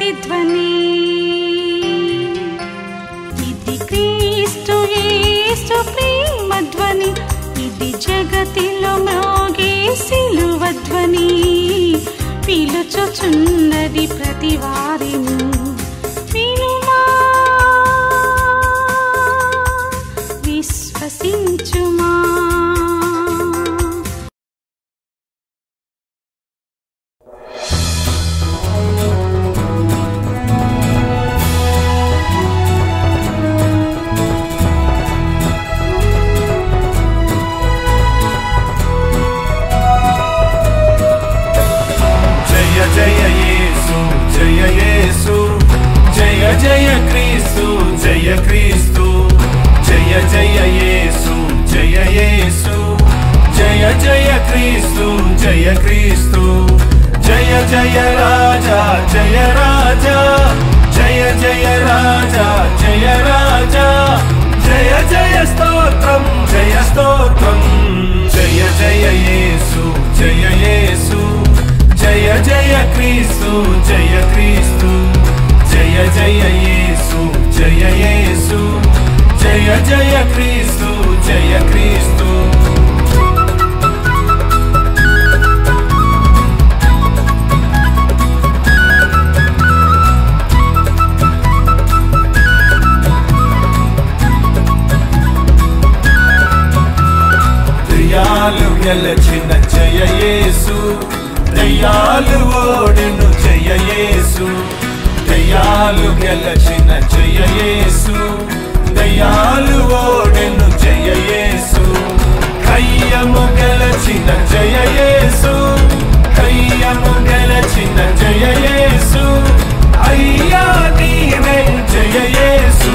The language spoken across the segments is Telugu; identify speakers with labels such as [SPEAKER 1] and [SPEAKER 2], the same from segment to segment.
[SPEAKER 1] ప్రతిధ్వని. ఇది క్రీస్తు యేసు ప్రేమధ్వని, ఇది జగతిలో మ్రోగే సిలువధ్వని. పిలుచుచున్నది ప్రతి వారిని, వినుమా విశ్వసించుమా.
[SPEAKER 2] జయ యేసు జయ యేసు, జయ జయ క్రీస్తు జయ క్రీస్తు. జయ జయ యేసు జయ యేసు, జయ జయ క్రీస్తు జయ క్రీస్తు. జయ జయ రాజా జయ రాజా, జయ జయ రాజా జయ రాజా. జయ జయ స్తోత్రం జయ స్తోత్రం. జయ జయ యేసు జయ యేసు, జయ జయ క్రీస్తు జయ క్రీస్తు. జయ జయ యేసు జయ యేసు, జయ జయ క్రీస్తు జయ క్రీస్తు. దయ్యాలు గెలచిన జయ యేసు, దయ్యాలు ఓడెను జయ యేసు. దయ్యాలు గెలచిన జయ యేసు, దయ్యాలు ఓడెను జయ యేసు. కయ్యము గెలచిన జయ యేసు, కయ్యము గెలచిన జయ యేసు. అయ్యా నీవే జయ యేసు.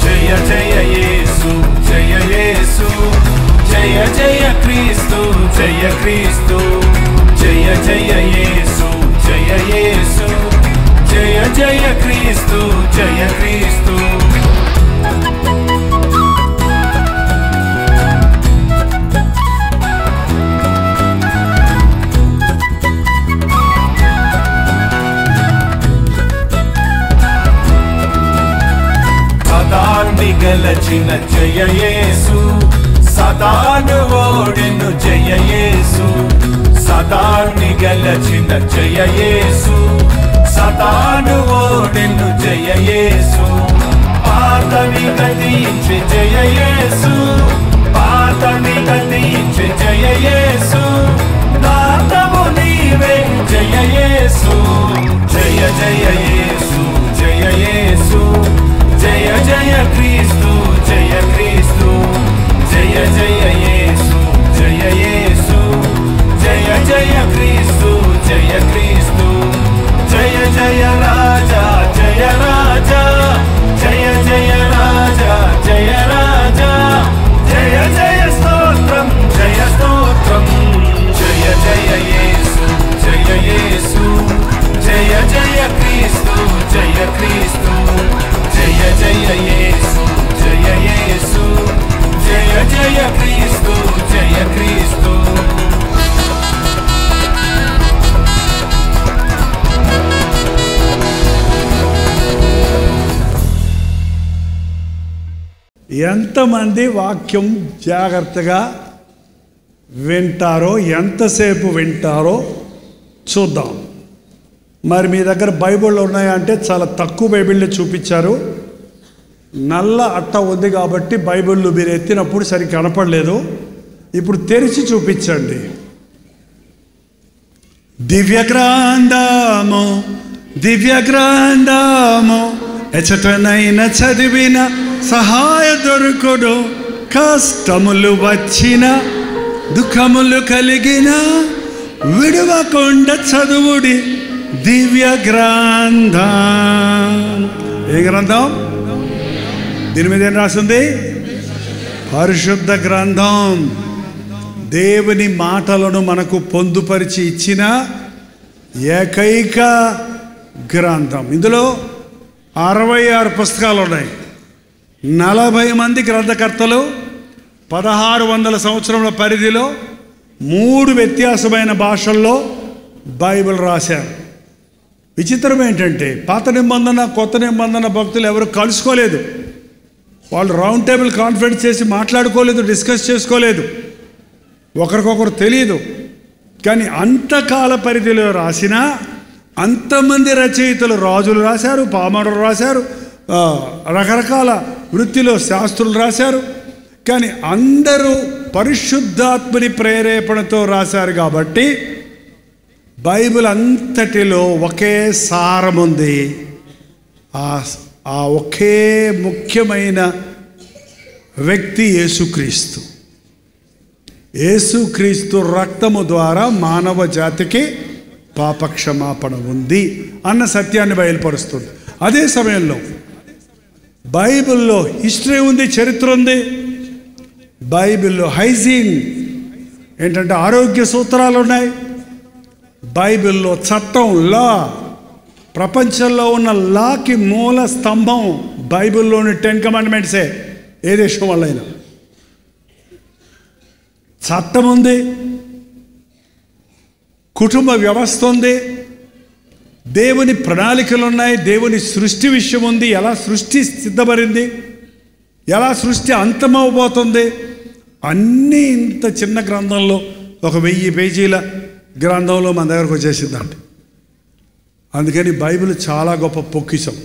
[SPEAKER 2] జయ జయ యేసు జయ యేసు, జయ జయ క్రీస్తు జయ క్రీస్తు. జయ జయ యేసు జయ యేసు, జయ జయ క్రీస్తు జయ క్రీస్తు. సదాన్ని గెలచిన జయ యేసు, సదాను ఓడెను జయ యేసు. సదాన్ని గెలచిన జయ యేసు, సదాను ఓడెను జయ యేసు. పాతని గతించి జయ యేసు, పాతని గతించి జయ యేసు. నాతము నీవే జయ యేసు. జయ జయ యేసు జయ యేసు, జయ జయ క్రీస్తు జయ క్రీస్తు. జయ జయ యేసు జయ యేసు, జయ జయ క్రీస్తు జయ క్రీస్తు. జయ జయ రాజా జయ రాజా, జయ జయ రాజా జయ రాజా. జయ జయ స్తోత్రం జయ స్తోత్రం. జయ జయ యేసు జయ యేసు, జయ జయ క్రీస్తు జయ క్రీస్తు. జయ జయ యేసు జయ యేసు, జయ జయ క్రీస్తు జయ క్రీస్తు.
[SPEAKER 3] ఎంతమంది వాక్యం జాగ్రత్తగా వింటారో, ఎంతసేపు వింటారో చూద్దాం. మరి మీ దగ్గర బైబిళ్ళు ఉన్నాయంటే చాలా తక్కువ బైబిళ్ళు చూపించారు. నల్ల అట్ట ఉంది కాబట్టి బైబిళ్ళు మీరు ఎత్తినప్పుడు సరిగ్గా కనపడలేదు. ఇప్పుడు తెరిచి చూపించండి. దివ్య గ్రంథము దివ్య గ్రంథము, ఎచటనైనా చదివిన సహాయ దొరుకుడు. కష్టములు వచ్చిన దుఃఖములు కలిగిన విడువకుండా చదువుడి దివ్య గ్రంథం. ఏ గ్రంథం? దీని మీద ఏం రాసింది? పరిశుద్ధ గ్రంథం. దేవుని మాటలను మనకు పొందుపరిచి ఇచ్చిన ఏకైక గ్రంథం. ఇందులో 66 పుస్తకాలు ఉన్నాయి. 40 మంది గ్రంథకర్తలు 1600 సంవత్సరముల పరిధిలో 3 వ్యత్యాసమైన భాషల్లో బైబిల్ రాశారు. విచిత్రం ఏంటంటే పాత నిబంధన కొత్త నిబంధన భక్తులు ఎవరు కలుసుకోలేదు. వాళ్ళు రౌండ్ టేబుల్ కాన్ఫరెన్స్ చేసి మాట్లాడుకోలేదు, డిస్కస్ చేసుకోలేదు, ఒకరికొకరు తెలియదు. కానీ అంతకాల పరిధిలో రాసిన అంతమంది రచయితలు, రాజులు రాశారు, పామరులు రాశారు, రకరకాల వృత్తిలో శాస్త్రులు రాశారు. కానీ అందరూ పరిశుద్ధాత్మని ప్రేరేపణతో రాశారు కాబట్టి బైబిల్ అంతటిలో ఒకే సారం ఉంది. ఆ ఒకే ముఖ్యమైన వ్యక్తి యేసుక్రీస్తు. యేసుక్రీస్తు రక్తము ద్వారా మానవ జాతికి పాపక్షమాపణ ఉంది అన్న సత్యాన్ని బయలుపరుస్తుంది. అదే సమయంలో బైబిల్లో హిస్టరీ ఉంది, చరిత్ర ఉంది. బైబిల్లో హైజీన్ ఏంటంటే ఆరోగ్య సూత్రాలు ఉన్నాయి. బైబిల్లో చట్టం, లా, ప్రపంచంలో ఉన్న లాకి మూల స్తంభం బైబిల్లోని 10 కమాండ్మెంట్సే. ఏ దేశం వాళ్ళైనా చట్టం ఉంది, కుటుంబ వ్యవస్థ ఉంది, దేవుని ప్రణాళికలు ఉన్నాయి, దేవుని సృష్టి విషయం ఉంది, ఎలా సృష్టి సిద్ధపడింది, ఎలా సృష్టి అంతమవబోతుంది, అన్నీ ఇంత చిన్న గ్రంథంలో 1000 పేజీల గ్రంథంలో మన దగ్గరకు వచ్చేసిందండి. అందుకని బైబిల్ చాలా గొప్ప పొక్కిషం.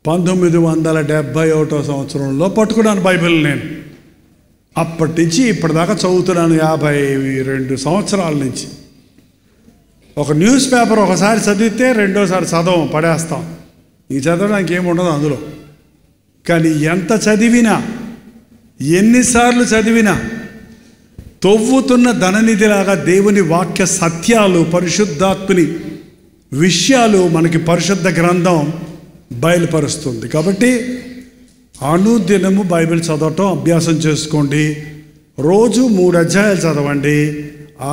[SPEAKER 3] 1971 సంవత్సరంలో పట్టుకున్నాను బైబిల్ నేను. అప్పటి నుంచి ఇప్పటిదాకా చదువుతున్నాను 52 సంవత్సరాల నుంచి. ఒక న్యూస్ పేపర్ ఒకసారి చదివితే రెండోసారి చదవం, పడేస్తాం. ఈ చదవడానికి ఏముండదు అందులో. కానీ ఎంత చదివినా, ఎన్నిసార్లు చదివినా తవ్వుతున్న ధననిధిలాగా దేవుని వాక్య సత్యాలు, పరిశుద్ధాత్మని విషయాలు మనకి పరిశుద్ధ గ్రంథం బయలుపరుస్తుంది. కాబట్టి అనుదినము బైబిల్ చదవటం అభ్యాసం చేసుకోండి. రోజు 3 అధ్యాయాలు చదవండి,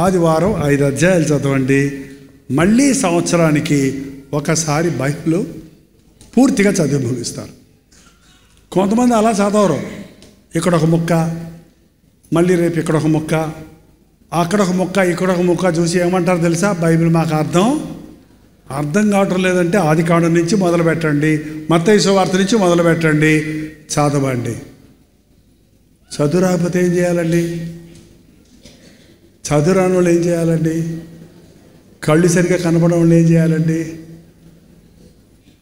[SPEAKER 3] ఆదివారం 5 అధ్యాయాలు చదవండి. మళ్ళీ సంవత్సరానికి ఒకసారి బైబిల్ పూర్తిగా చదివి ముగిస్తారు. కొంతమంది అలా చదవరు. ఇక్కడ ఒక ముక్క, మళ్ళీ రేపు ఇక్కడ ఒక ముక్క, అక్కడ ఒక ముక్క, ఇక్కడ ఒక ముక్క చూసి ఏమంటారు తెలుసా? బైబిల్ మాకు అర్థం కావటం లేదంటే ఆదికాండం నుంచి మొదలు పెట్టండి, మత్తయి సువార్త నుంచి మొదలు పెట్టండి, చదవండి. చదువు రాకపోతే ఏం చేయాలండి? చదువు రాని వాళ్ళు ఏం చేయాలండి? కళ్ళు సరిగ్గా కనపడడం వాళ్ళు ఏం చేయాలండి?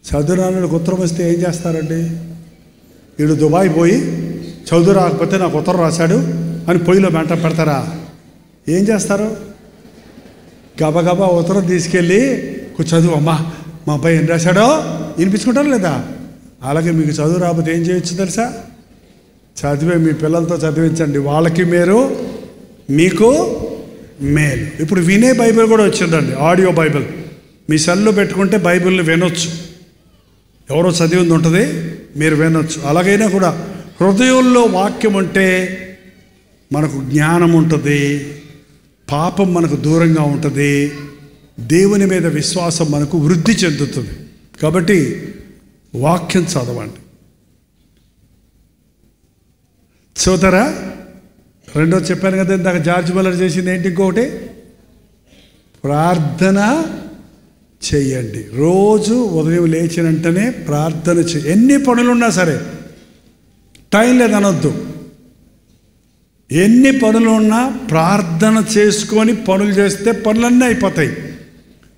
[SPEAKER 3] చదువు రాని వాళ్ళకి ఉత్తరం వస్తే ఏం చేస్తారండి? వీడు దుబాయ్ పోయి చదువు రాకపోతే నాకు ఉత్తరం రాశాడు అని పొయ్యిలో వెంట పెడతారా? ఏం చేస్తారు? గబగబా ఉత్తరం తీసుకెళ్ళి చదువు, అమ్మా మా అబ్బాయి ఏం రాశాడో వినిపించుకుంటారు లేదా? అలాగే మీకు చదువు రాకపోతే ఏం చేయొచ్చు తెలుసా? చదివే మీ పిల్లలతో చదివించండి, వాళ్ళకి మేలు, మీకు మేలు. ఇప్పుడు వినే బైబిల్ కూడా వచ్చిందండి, ఆడియో బైబిల్. మీ సెల్లో పెట్టుకుంటే బైబిల్ని వినొచ్చు, ఎవరో చదివింది ఉంటుంది, మీరు వినొచ్చు. అలాగైనా కూడా హృదయంలో వాక్యం ఉంటే మనకు జ్ఞానం ఉంటుంది, పాపం మనకు దూరంగా ఉంటుంది, దేవుని మీద విశ్వాసం మనకు వృద్ధి చెందుతుంది. కాబట్టి వాక్యం చదవండి. చదువుతారా? రెండో చెప్పాను కదా ఇందాక, జార్జ్ మల్లర్ చేసింది ఏంటి? ఇంకొకటి, ప్రార్థన చెయ్యండి. రోజు ఉదయం లేచిన వెంటనే ప్రార్థన ఎన్ని పనులున్నా సరే, టైం లేదనొద్దు. ఎన్ని పనులు ఉన్నా ప్రార్థన చేసుకొని పనులు చేస్తే పనులన్నీ అయిపోతాయి.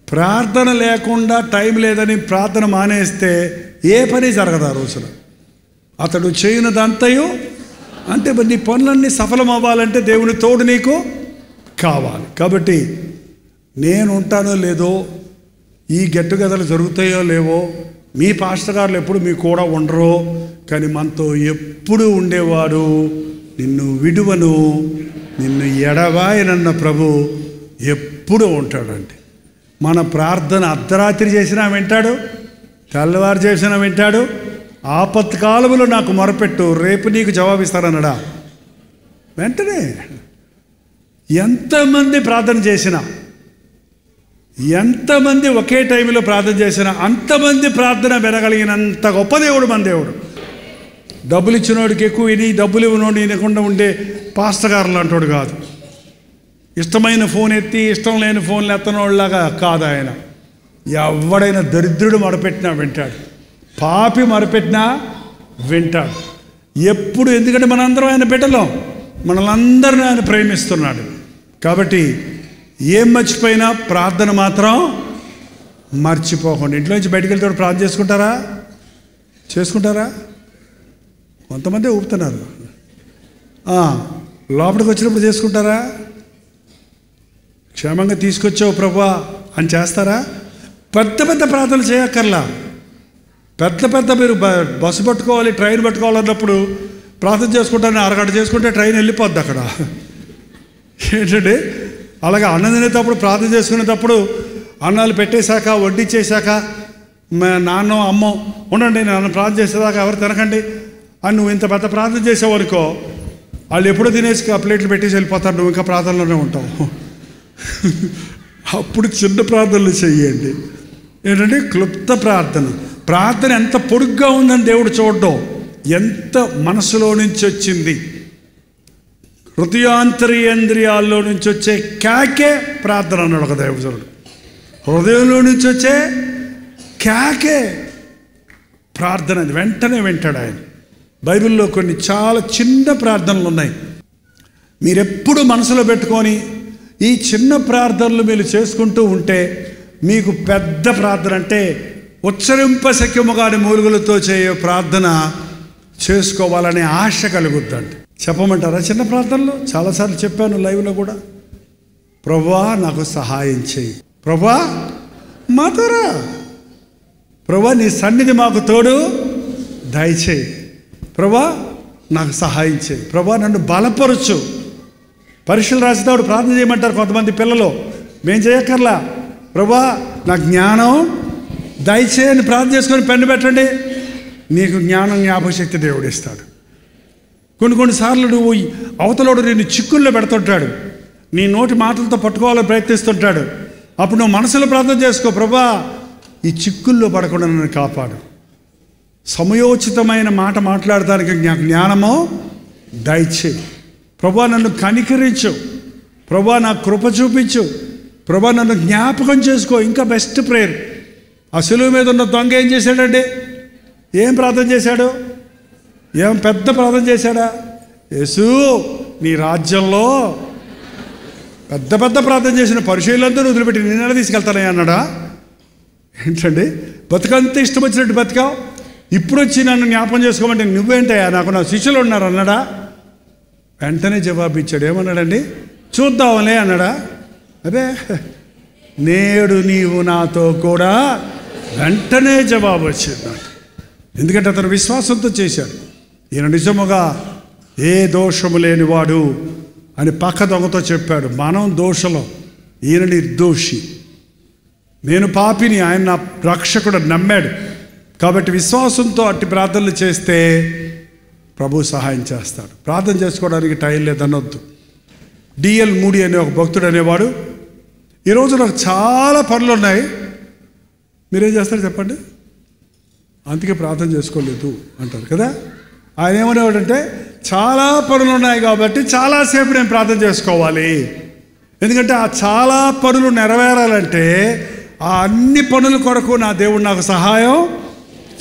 [SPEAKER 3] ప్రార్థన లేకుండా టైం లేదని ప్రార్థన మానేస్తే ఏ పని జరగదు ఆ రోజున. అతడు చేయనిదంతయు అంటే నీ పనులన్నీ సఫలం అవ్వాలంటే దేవుని తోడు నీకు కావాలి. కాబట్టి నేను ఉంటానో లేదో, ఈ గెట్టుగదలు జరుగుతాయో లేవో, మీ పాస్టర్ గారులు ఎప్పుడు మీ కూడా ఉండరో, కానీ మనతో ఎప్పుడు ఉండేవాడు, నిన్ను విడువను, నిన్ను ఎడవాయనన్న ప్రభు ఎప్పుడు ఉంటాడండి. మన ప్రార్థన అర్ధరాత్రి చేసినా వింటాడు, తెల్లవారు చేసినా వింటాడు. ఆపత్కాలములో నాకు మొరపెట్టు, రేపు నీకు జవాబిస్తానన్నాడా? వెంటనే. ఎంతమంది ప్రార్థన చేసినా, ఎంతమంది ఒకే టైంలో ప్రార్థన చేసినా అంతమంది ప్రార్థన వినగలిగినంత గొప్ప దేవుడు మన దేవుడు. డబ్బులు ఇచ్చినోడికి ఎక్కువ విని, డబ్బులు ఇవ్వనోడు వినకుండా ఉండే పాస్టర్ గారులు అంటాడు కాదు. ఇష్టమైన ఫోన్ ఎత్తి ఇష్టం లేని ఫోన్లు ఎత్తనోళ్ళలాగా కాదు ఆయన. ఎవడైనా దరిద్రుడు మొరపెట్టినా వింటాడు, పాపి మొరపెట్టినా వింటాడు. ఎప్పుడు, ఎందుకంటే మనందరం ఆయన బిడ్డలం, మనలందరినీ ఆయన ప్రేమిస్తున్నాడు. కాబట్టి ఏం మర్చిపోయినా ప్రార్థన మాత్రం మర్చిపోకండి. ఇంట్లో నుంచి బయటికి వెళ్తే ప్రార్థన చేసుకుంటారా? కొంతమంది ఊపుతున్నారు. లోపలికి వచ్చినప్పుడు చేసుకుంటారా? క్షేమంగా తీసుకొచ్చావు ప్రభువా అని చేస్తారా? పెద్ద పెద్ద ప్రార్థనలు చేయక్కర్లా. పెద్ద మీరు బస్సు పట్టుకోవాలి, ట్రైన్ పట్టుకోవాలన్నప్పుడు ప్రార్థన చేసుకుంటారని అరగంట చేసుకుంటే ట్రైన్ వెళ్ళిపోద్ది అక్కడ. ఏంటంటే అలాగే అన్నం తినేటప్పుడు ప్రార్థన చేసుకునేటప్పుడు అన్నాలు పెట్టేశాక వడ్డించేశాక నాన్నో అమ్మో ఉండండి నన్ను ప్రార్థన చేసేదాకా ఎవరు తినకండి అని నువ్వు ఇంత పెద్ద ప్రార్థన చేసావు అనుకో, వాళ్ళు ఎప్పుడో తినేసి ప్లేట్లు పెట్టేసి వెళ్ళిపోతారు, నువ్వు ఇంకా ప్రార్థనలోనే ఉంటావు. అప్పుడు చిన్న ప్రార్థనలు చెయ్యండి. ఏంటంటే క్లుప్త ప్రార్థన ఎంత పొడుగ్గా ఉందని దేవుడు చూడడం, ఎంత మనసులో నుంచి వచ్చింది, హృదయాంతరేంద్రియాల్లో నుంచి వచ్చే కేకే ప్రార్థన అన్నాడు ఒక దైవజనుడు. హృదయంలో నుంచి వచ్చే కేకే ప్రార్థన, అది వెంటనే వింటాడు ఆయన. బైబిల్లో కొన్ని చాలా చిన్న ప్రార్థనలు ఉన్నాయి. మీరెప్పుడు మనసులో పెట్టుకొని ఈ చిన్న ప్రార్థనలు మీరు చేసుకుంటూ ఉంటే మీకు పెద్ద ప్రార్థన అంటే ఉచ్చరింపశక్యముగాని మూలుగులతో చేయే ప్రార్థన చేసుకోవాలనే ఆశ కలుగుద్దండి. చెప్పమంటారా? చిన్న ప్రార్థనలు చాలాసార్లు చెప్పాను లైవ్లో కూడా. ప్రభువా నాకు సహాయం చేయి, ప్రభువా మాతోరా, ప్రభువా నీ సన్నిధి మాకు తోడు దయచేయి, ప్రభువా నాకు సహాయం చేయి, ప్రభువా నన్ను బలపరచు. పరీక్షలు రాసేటప్పుడు ప్రార్థన చేయమంటారు కొంతమంది పిల్లలు, మేము చేయక్కర్లా, ప్రభువా నాకు జ్ఞానం దయచేయని ప్రార్థన చేసుకొని పెన్ను పెట్టండి, నీకు జ్ఞానం జ్ఞాపకశక్తి దేవుడు ఇస్తాడు. కొన్నిసార్లు నువ్వు అవతలోడు నిన్ను చిక్కుల్లో పెడుతుంటాడు, నీ నోటి మాటలతో పట్టుకోవాలని ప్రయత్నిస్తుంటాడు. అప్పుడు నువ్వు మనసులో ప్రార్థన చేసుకో, ప్రభువా ఈ చిక్కుల్లో పడకుండా నన్ను కాపాడు, సమయోచితమైన మాట మాట్లాడటానికి జ్ఞానమో దయచేయి, ప్రభువా నన్ను కనికరించు, ప్రభువా నాకు కృప చూపించు, ప్రభువా నన్ను జ్ఞాపకం చేసుకో. ఇంకా బెస్ట్ ప్రేయర్. ఆ సులువు మీద ఉన్న దొంగ ఏం చేశాడండి? ఏం ప్రార్థన చేశాడు? ఏం పెద్ద ప్రార్థన చేశాడా? యేసు నీ రాజ్యంలో పెద్ద ప్రార్థన చేసిన పరిశీలంతా వదిలిపెట్టి నేనే తీసుకెళ్తానయ్యా అన్నాడా? ఏంటండి బతుకంత ఇష్టం వచ్చినట్టు బతికావు, ఇప్పుడు వచ్చి నన్ను జ్ఞాపకం చేసుకోమంటే నువ్వేంటయ్యా, నాకు నా శిష్యులు ఉన్నారు అన్నాడా? వెంటనే జవాబు ఇచ్చాడు. ఏమన్నాడండి? చూద్దాంలే అన్నాడా? అదే నేడు నీవు నాతో కూడా, వెంటనే జవాబు వచ్చింది నాకు. ఎందుకంటే అతను విశ్వాసంతో చేశాడు. ఈయన నిజముగా ఏ దోషము లేనివాడు అని పక్క దొంగతో చెప్పాడు. మనం దోషలం, ఈయన నిర్దోషి, నేను పాపిని, ఆయన నా రక్షకుడు నమ్మాడు. కాబట్టి విశ్వాసంతో అట్టి ప్రార్థనలు చేస్తే ప్రభు సహాయం చేస్తాడు. ప్రార్థన చేసుకోవడానికి టైం లేదనొద్దు. డిఎల్ మూడి అనే ఒక భక్తుడు అనేవాడు, ఈరోజు నాకు చాలా పనులు ఉన్నాయి, మీరేం చేస్తారు చెప్పండి, అందుకే ప్రార్థన చేసుకోలేదు అంటారు కదా. ఆయన ఏమనేవాడంటే చాలా పనులు ఉన్నాయి కాబట్టి చాలాసేపు నేను ప్రార్థన చేసుకోవాలి, ఎందుకంటే ఆ చాలా పనులు నెరవేరాలంటే ఆ అన్ని పనుల కొరకు నా దేవుడు నాకు సహాయం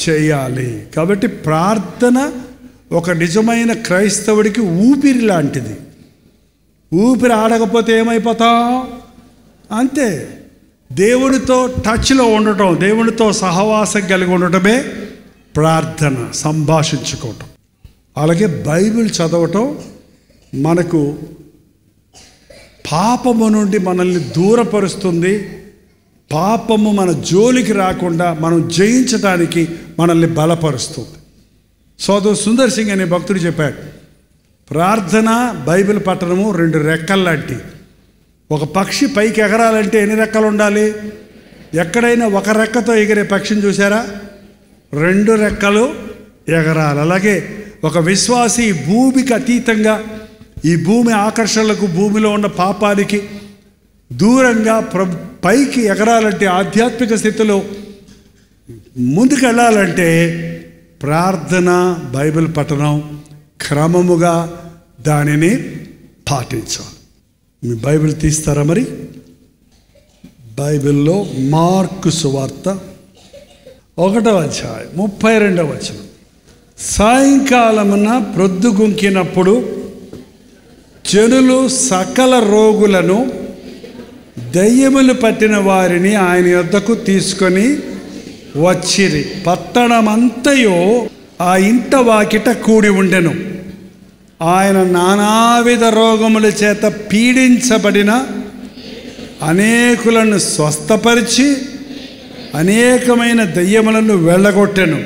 [SPEAKER 3] చేయాలి. కాబట్టి ప్రార్థన ఒక నిజమైన క్రైస్తవుడికి ఊపిరి లాంటిది. ఊపిరి ఆడకపోతే ఏమైపోతాం? అంతే. దేవునితో టచ్లో ఉండటం, దేవునితో సహవాసం కలిగి ఉండటమే ప్రార్థన, సంభాషించుకోవటం. అలాగే బైబిల్ చదవటం మనకు పాపము నుండి మనల్ని దూరపరుస్తుంది. పాపము మన జోలికి రాకుండా మనం జయించడానికి మనల్ని బలపరుస్తుంది. సోదరు సుందర్ సింగ్ అనే భక్తుడు చెప్పాడు, ప్రార్థన బైబిల్ పఠనము రెండు రెక్కల్లాంటి. ఒక పక్షి పైకి ఎగరాలంటే ఎన్ని రెక్కలు ఉండాలి? ఎక్కడైనా ఒక రెక్కతో ఎగిరే పక్షిని చూసారా? రెండు రెక్కలు ఎగరాలి. అలాగే ఒక విశ్వాసి భూమికి అతీతంగా, ఈ భూమి ఆకర్షణలకు, భూమిలో ఉన్న పాపానికి దూరంగా పైకి ఎగరాలంటే, ఆధ్యాత్మిక స్థితిలో ముందుకు వెళ్ళాలంటే ప్రార్థన, బైబిల్ పఠనం క్రమముగా దానిని పాటించాలి. మీ బైబిల్ తీస్తారా? మరి బైబిల్లో మార్కు సువార్త 1వ అధ్యాయం 32వ వచనం. సాయంకాలమున ప్రొద్దుగుంకినప్పుడు జనులు సకల రోగులను, దయ్యములు పట్టిన వారిని ఆయన యొద్దకు తీసుకొని వచ్చిరి. పట్టణమంతయు ఆ ఇంట వాకిట కూడి ఉండెను. ఆయన నానావిధ రోగముల చేత పీడించబడిన అనేకులను స్వస్థపరిచి అనేకమైన దయ్యములను వెళ్ళగొట్టెను.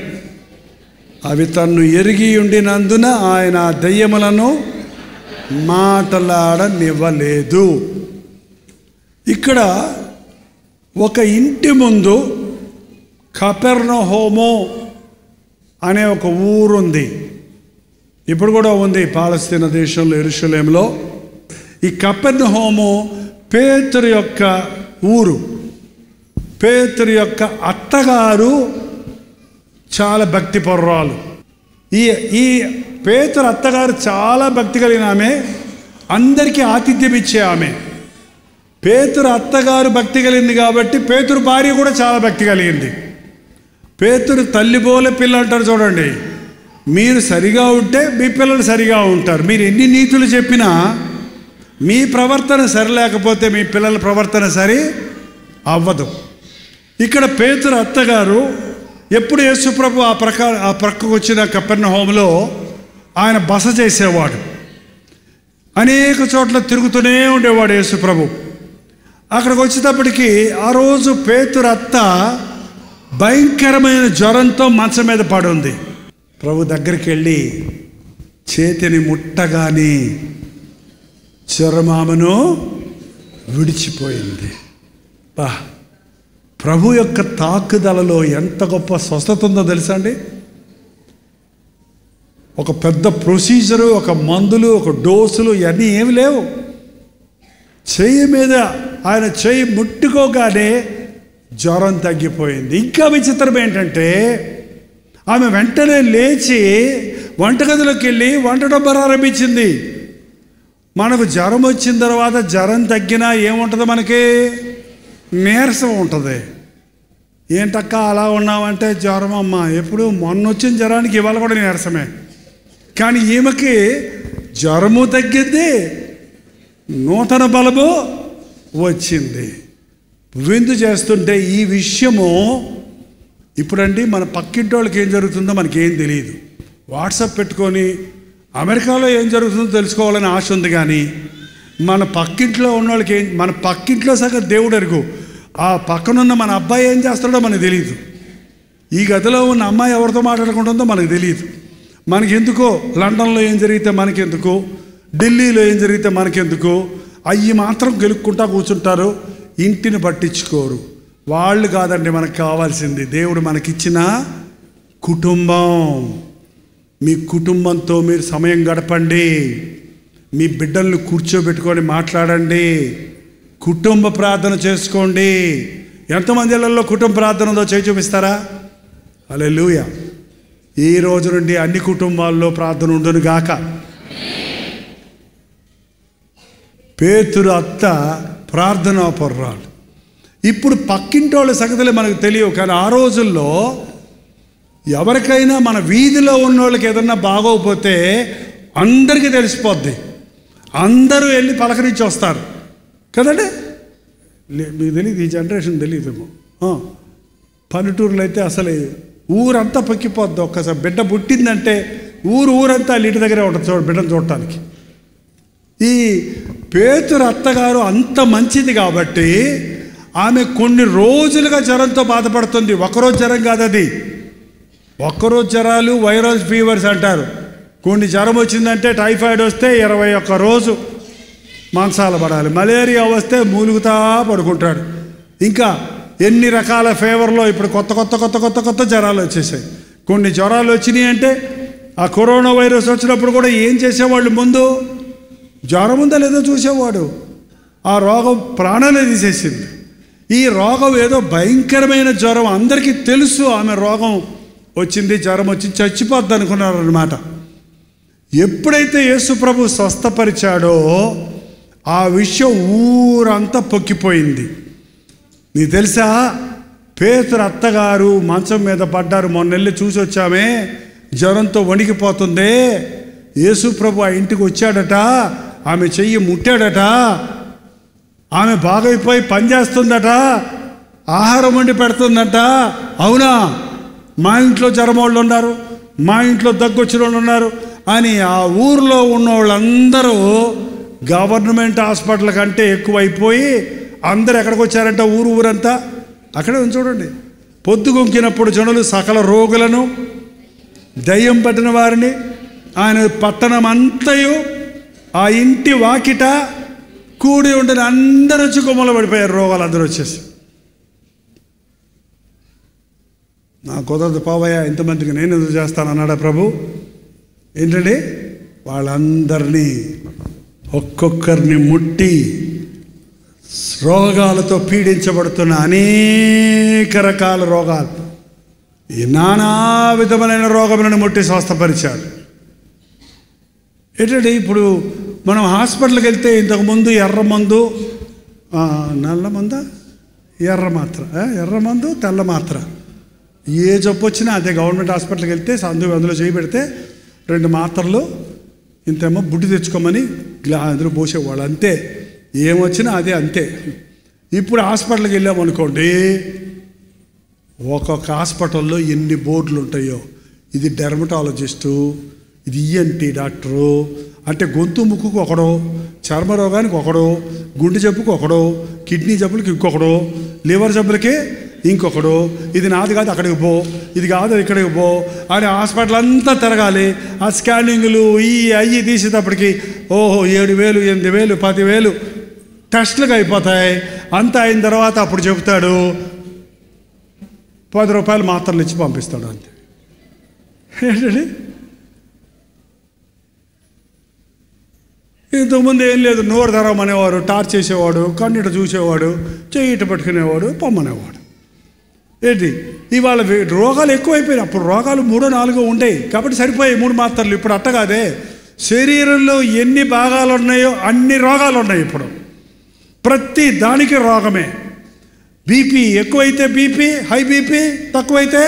[SPEAKER 3] అవి తన్ను ఎరిగి ఉండినందున ఆయన ఆ దయ్యములను మాటలాడనివ్వలేదు. ఇక్కడ ఒక ఇంటి ముందు కపెర్నహూము అనే ఒక ఊరుంది. ఇప్పుడు కూడా ఉంది పాలస్తీనా దేశంలో, యెరూషలేములో. ఈ కపెర్నహూము పేతురు యొక్క ఊరు. పేతురు యొక్క అత్తగారు చాలా భక్తి పరురాలు. ఈ పేతురు అత్తగారు చాలా భక్తి కలిగిన ఆమె, అందరికీ ఆతిథ్యం ఇచ్చే ఆమె. పేతురు అత్తగారు భక్తి కలిగింది కాబట్టి పేతురు భార్య కూడా చాలా భక్తి కలిగింది. పేతురు తల్లిబోలే పిల్ల అంటారు చూడండి. మీరు సరిగా ఉంటే మీ పిల్లలు సరిగా ఉంటారు. మీరు ఎన్ని నీతులు చెప్పినా మీ ప్రవర్తన సరిలేకపోతే మీ పిల్లల ప్రవర్తన సరి అవ్వదు. ఇక్కడ పేతురు అత్తగారు ఎప్పుడు యేసుప్రభు ఆ ప్రక్కకు వచ్చిన కపెర్నహూములో ఆయన బస చేసేవాడు. అనేక చోట్ల తిరుగుతూనే ఉండేవాడు యేసుప్రభు. అక్కడికి వచ్చేటప్పటికి ఆ రోజు పేతురు అత్త భయంకరమైన జ్వరంతో మంచం మీద పడి ఉంది. ప్రభు దగ్గరికి వెళ్ళి చేతిని ముట్టగానే జ్వరమామను విడిచిపోయింది. ప్రభు యొక్క తాకుదలలో ఎంత గొప్ప స్వస్థత ఉందో తెలుసా అండి. ఒక పెద్ద ప్రొసీజరు, ఒక మందులు, ఒక డోసులు ఇవన్నీ ఏమి లేవు. చెయ్యి మీద ఆయన చెయ్యి ముట్టుకోగానే జ్వరం తగ్గిపోయింది. ఇంకా విచిత్రం ఏంటంటే ఆమె వెంటనే లేచి వంటగదిలోకి వెళ్ళి వంట డబ్బు ఆరంభించింది. మనకు జ్వరం వచ్చిన తర్వాత జ్వరం తగ్గినా ఏముంటుంది, మనకి నీరసం ఉంటుంది. ఏంటక్క అలా ఉన్నామంటే జ్వరం అమ్మ, ఎప్పుడు మొన్న వచ్చిన జ్వరానికి ఇవాళ కూడా నీరసమే. కానీ ఈమెకి జ్వరము తగ్గింది, నూతన బలము వచ్చింది. విందు చేస్తుంటే ఈ విషయము ఇప్పుడండి మన పక్కింటి వాళ్ళకి ఏం జరుగుతుందో మనకేం తెలియదు. వాట్సాప్ పెట్టుకొని అమెరికాలో ఏం జరుగుతుందో తెలుసుకోవాలని ఆశ ఉంది. కానీ మన పక్కింట్లో ఉన్న వాళ్ళకి మన పక్కింట్లో సగం దేవుడు ఎరుగు. ఆ పక్కనున్న మన అబ్బాయి ఏం చేస్తాడో మనకు తెలియదు. ఈ గదిలో ఉన్న అమ్మాయి ఎవరితో మాట్లాడుకుంటుందో మనకు తెలియదు. మనకెందుకో లండన్లో ఏం జరిగితే మనకెందుకు, ఢిల్లీలో ఏం జరిగితే మనకెందుకు, అవి మాత్రం గెలుక్కుంటా కూర్చుంటారు, ఇంటిని పట్టించుకోరు. వాళ్ళు కాదండి మనకు కావాల్సింది, దేవుడు మనకిచ్చిన కుటుంబం. మీ కుటుంబంతో మీరు సమయం గడపండి, మీ బిడ్డలను కూర్చోబెట్టుకొని మాట్లాడండి, కుటుంబ ప్రార్థన చేసుకోండి. ఎంతమంది ఇళ్లలో కుటుంబ ప్రార్థన ఉందో చేయి చూపిస్తారా? హల్లెలూయా. ఈ రోజు నుండి అన్ని కుటుంబాల్లో ప్రార్థన ఉండును గాక. పేతురు అత్త ప్రార్థనా పరురాలు. ఇప్పుడు పక్కింటి వాళ్ళ సంగతులే మనకు తెలియవు. కానీ ఆ రోజుల్లో ఎవరికైనా మన వీధిలో ఉన్న వాళ్ళకి ఏదన్నా బాగోకపోతే అందరికీ తెలిసిపోద్ది. అందరూ వెళ్ళి పలకరించి వస్తారు కదండి. మీకు తెలియదు, ఈ జనరేషన్ తెలియదేమో. పల్లెటూరులో అయితే అసలు ఊరంతా పక్కిపోద్ది. ఒక్కసారి బిడ్డ పుట్టిందంటే ఊరంతా ఇంటి దగ్గరే ఉంటుంది బిడ్డను చూడటానికి. ఈ పేతురు అత్తగారు అంత మంచిది కాబట్టి ఆమె కొన్ని రోజులుగా జ్వరంతో బాధపడుతుంది. ఒకరోజు జ్వరం కాదు అది. ఒక్కరోజు జ్వరాలు వైరల్ ఫీవర్స్ అంటారు. కొన్ని జ్వరం వచ్చిందంటే టైఫాయిడ్ వస్తే 21 రోజు మంచాల పడాలి. మలేరియా వస్తే మూలుగుతా పడుకుంటాడు. ఇంకా ఎన్ని రకాల ఫీవర్లో ఇప్పుడు కొత్త జ్వరాలు వచ్చేసాయి. కొన్ని జ్వరాలు వచ్చినాయి అంటే ఆ కరోనా వైరస్ వచ్చినప్పుడు కూడా ఏం చేసేవాళ్ళు, ముందు జ్వరం ఉందా లేదో చూసేవాడు. ఆ రోగం ప్రాణాలే తీసేసింది. ఈ రోగం ఏదో భయంకరమైన జ్వరం, అందరికీ తెలుసు ఆమె రోగం వచ్చింది, జ్వరం వచ్చి చచ్చిపోద్ది అనుకున్నారన్నమాట. ఎప్పుడైతే యేసు ప్రభు స్వస్థపరిచాడో ఆ విషయం ఊరంతా పొక్కిపోయింది. నీకు తెలుసా, పేతురు అత్తగారు మంచం మీద పడ్డారు, మొన్న వెళ్ళి చూసి వచ్చామే, జ్వరంతో వణికిపోతుంది. యేసు ప్రభు ఆ ఇంటికి వచ్చాడట, ఆమె చెయ్యి ముట్టాడట, ఆమె బాగైపోయి పనిచేస్తుందట, ఆహారం వండి పెడుతుందట. అవునా? మా ఇంట్లో జ్వరం వాళ్ళు ఉన్నారు, మా ఇంట్లో దగ్గొచ్చిన వాళ్ళు ఉన్నారు అని ఆ ఊర్లో ఉన్న వాళ్ళందరూ గవర్నమెంట్ హాస్పిటల్ కంటే ఎక్కువైపోయి అందరు ఎక్కడికి వచ్చారంట, ఊరంతా అక్కడే చూడండి. పొద్దుగుంకినప్పుడు జనులు సకల రోగులను, దయ్యం పట్టిన వారిని, ఆయన పట్టణమంతయు ఆ ఇంటి వాకిట కూడి ఉండిన అందరూ వచ్చి గుమ్మలు పడిపోయారు, రోగాలు అందరూ వచ్చేసి. నా కుదరదు పోవయ్యా, ఇంతమందికి నేను ఎందుకు చేస్తాను అన్నాడా ప్రభు. ఏంటండి, వాళ్ళందరినీ ఒక్కొక్కరిని ముట్టి రోగాలతో పీడించబడుతున్న అనేక రకాల రోగాలు, ఈ నానా విధములైన రోగములను ముట్టి స్వస్థపరిచాడు. ఏంటంటే ఇప్పుడు మనం హాస్పిటల్కి వెళ్తే ఇంతకుముందు ఎర్రమందు, నల్ల మంద, ఎర్రమందు తెల్ల మాత్ర, ఏ జబ్బు వచ్చినా అదే. గవర్నమెంట్ హాస్పిటల్కి వెళ్తే అందులో చేయి పెడితే 2 మాత్రలు ఇంతేమో బుడ్డి తెచ్చుకోమని అందులో పోసేవాళ్ళు, అంతే. ఏమొచ్చినా అదే, అంతే. ఇప్పుడు హాస్పిటల్కి వెళ్ళామనుకోండి, ఒక్కొక్క హాస్పిటల్లో ఎన్ని బోర్డులు ఉంటాయో. ఇది డెర్మటాలజిస్టు, ఇది ఈఎన్టీ డాక్టరు, అంటే గొంతు ముక్కుకు ఒకడు, చర్మ రోగానికి ఒకడు, గుండె జబ్బుకి ఒకడు, కిడ్నీ జబ్బులకి ఇంకొకడు, లివర్ జబ్బులకి ఇంకొకడు. ఇది నాది కాదు అక్కడికి పో, ఇది కాదు ఇక్కడికి పో అని హాస్పిటల్ అంతా తిరగాలి. ఆ స్కానింగ్లు అయ్యి తీసేటప్పటికి 7,000, 8,000, 10,000 టెస్టులకు అయిపోతాయి. అంతా అయిన తర్వాత అప్పుడు చెబుతాడు, 10 రూపాయలు మాత్రలు ఇచ్చి పంపిస్తాడు, అంతే. ఏంటండి, ఇంతకుముందు ఏం లేదు. నోరు తెరవమనేవారు, టార్చ్ చేసేవాడు, కన్నీట చూసేవాడు, చెయ్యిట పట్టుకునేవాడు, పొమ్మనేవాడు. ఏంటి, ఇవాళ రోగాలు ఎక్కువైపోయినాయి. అప్పుడు రోగాలు 3, 4 ఉండేవి కాబట్టి సరిపోయాయి 3 మాత్రలు. ఇప్పుడు అట్టగాదే, శరీరంలో ఎన్ని భాగాలు ఉన్నాయో అన్ని రోగాలు ఉన్నాయి. ఇప్పుడు ప్రతి దానికి రోగమే. బీపీ ఎక్కువైతే బీపీ, హై బీపీ, తక్కువైతే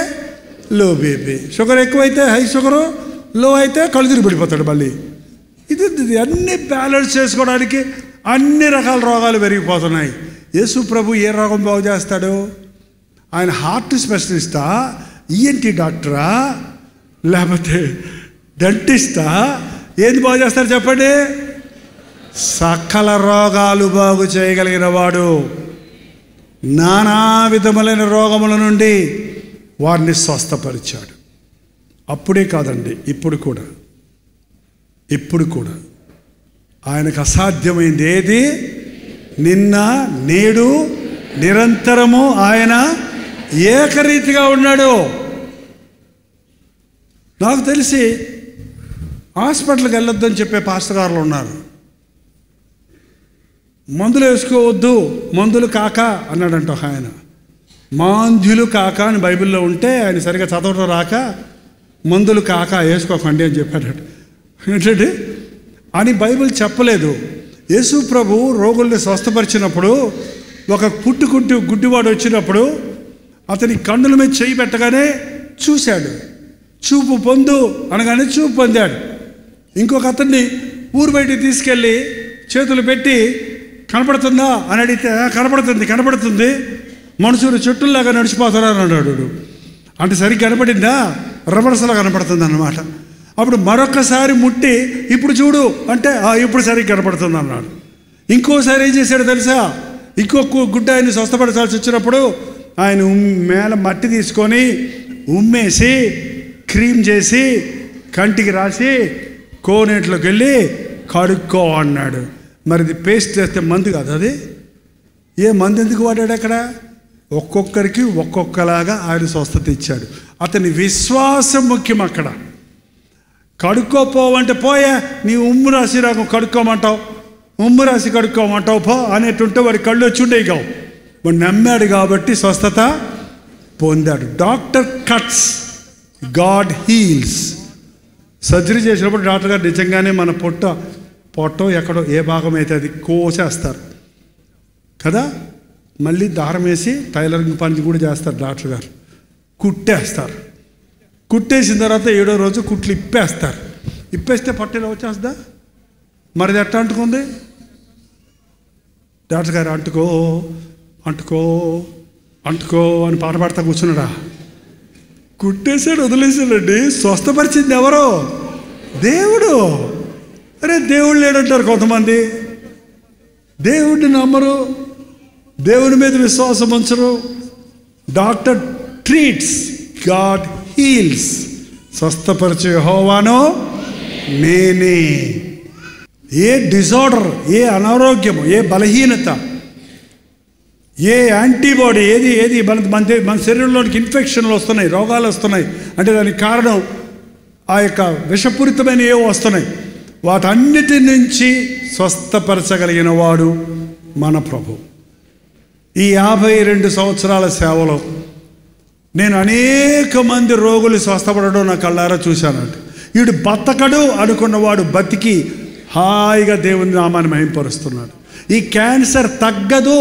[SPEAKER 3] లో బీపీ, షుగర్ ఎక్కువైతే హై షుగరు, లో అయితే కళ్ళు తిరిగి పడిపోతాడు మళ్ళీ. ఇది అన్ని బ్యాలెన్స్ చేసుకోవడానికి అన్ని రకాల రోగాలు పెరిగిపోతున్నాయి. యేసు ప్రభు ఏ రోగం బాగు చేస్తాడు? ఆయన హార్ట్ స్పెషలిస్టా, ఈఎన్టీ డాక్టరా, లేకపోతే డెంటిస్టా? ఏది బాగు చేస్తారు చెప్పండి? సకల రోగాలు బాగు చేయగలిగిన వాడు. నానా విధములైన రోగముల నుండి వారిని స్వస్థపరిచాడు. అప్పుడే కాదండి, ఇప్పుడు కూడా ఆయనకు అసాధ్యమైంది ఏది? నిన్న నేడు నిరంతరము ఆయన ఏకరీతిగా ఉన్నాడు. నాకు తెలిసి హాస్పిటల్కి వెళ్ళొద్దని చెప్పే పాస్టర్ గారులు ఉన్నారు. మందులు వేసుకోవద్దు, మందులు కాక అన్నాడంట ఆయన. మాంద్యులు కాక అని బైబిల్లో ఉంటే ఆయన సరిగా చదవడం రాక మందులు కాక వేసుకోకండి అని చెప్పాడట. ఏంటంటే అని బైబిల్ చెప్పలేదు. యేసు ప్రభు రోగుల్ని స్వస్థపరిచినప్పుడు, ఒక గుడ్డివాడు వచ్చినప్పుడు అతని కన్నుల మీద చేయి పెట్టగానే చూశాడు. చూపు పొందు అనగానే చూపు పొందాడు. ఇంకొక అతన్ని ఊరు బయటికి తీసుకెళ్ళి చేతులు పెట్టి కనపడుతుందా అని అడిగితే కనపడుతుంది, మనుషులు చెట్టుల్లాగా నడిచిపోతున్నారు అన్నాడు. అంటే సరిగ్గా కనపడిందా? రివర్స్లో కనపడుతుంది అన్నమాట. అప్పుడు మరొకసారి ముట్టి ఇప్పుడు చూడు అంటే ఇప్పుడు సరిగ్గా కనపడుతుంది అన్నాడు. ఇంకోసారి ఏం చేశాడు తెలుసా? ఇంకొక గుడ్డ ఆయన స్వస్థపరచాల్సి వచ్చినప్పుడు ఆయన మేల మట్టి తీసుకొని ఉమ్మేసి క్రీమ్ చేసి కంటికి రాసి కోనేట్లోకి వెళ్ళి కడుక్కో అన్నాడు. మరి ఇది పేస్ట్ చేస్తే మందు కాదు, అది ఏ మందు ఎందుకు వాడాడు అక్కడ? ఒక్కొక్కరికి ఒక్కొక్కలాగా ఆయన స్వస్థత ఇచ్చాడు. అతని విశ్వాసం ముఖ్యం అక్కడ. కడుక్కోపోవంటే పోయా నీ ఉమ్ము రాసి నాకు కడుక్కోమంటావు, ఉమ్ము రాసి కడుక్కోమంటావు పో అనేటుంటే వాడి కళ్ళు వచ్చి ఉండేవి కావు. వాడు నమ్మాడు కాబట్టి స్వస్థత పొందాడు. Doctor cuts, God heels. Surgery చేసినప్పుడు డాక్టర్ గారు నిజంగానే మన పొట్టో ఎక్కడో ఏ భాగం అయితే అది కోసేస్తారు కదా. మళ్ళీ దారం వేసి టైలరింగ్ పని కూడా చేస్తారు డాక్టర్ గారు. కుట్టేస్తారు. కుట్టేసిన తర్వాత 7వ రోజు కుట్లు ఇప్పేస్తారు. ఇప్పేస్తే పట్టేలా వచ్చేస్తుందా? మరిది ఎట్లా అంటుకుంది? డాక్టర్ గారు అంటుకో అంటుకో అంటుకో అని పాట పాడుతూ కూర్చున్నాడా? కుట్టేసాడు, వదిలేసాడండి. స్వస్థపరిచింది ఎవరో? దేవుడు. అరే దేవుడు లేడంటారు కొంతమంది. దేవుడిని నమ్మరు, దేవుని మీద విశ్వాసం ఉంచరు. Doctor treats, God heals. స్వస్థపరిచే యెహోవాను నేనే. ఏ డిజార్డర్, ఏ అనారోగ్యము, ఏ బలహీనత, ఏ యాంటీబాడీ, ఏది మన శరీరంలోనికి ఇన్ఫెక్షన్లు వస్తున్నాయి, రోగాలు వస్తున్నాయి అంటే దానికి కారణం ఆ యొక్క విషపూరితమైన ఏవో వస్తున్నాయి. వాటన్నిటి నుంచి స్వస్థపరచగలిగిన వాడు మన ప్రభు. ఈ 52 సంవత్సరాల సేవలో నేను అనేక మంది రోగులు స్వస్థపడడం నా కళ్ళారా చూశానంటే. వీడు బతకడు అనుకున్నవాడు బతికి హాయిగా దేవుని నామాన్ని మహింపరుస్తున్నాడు. ఈ క్యాన్సర్ తగ్గదు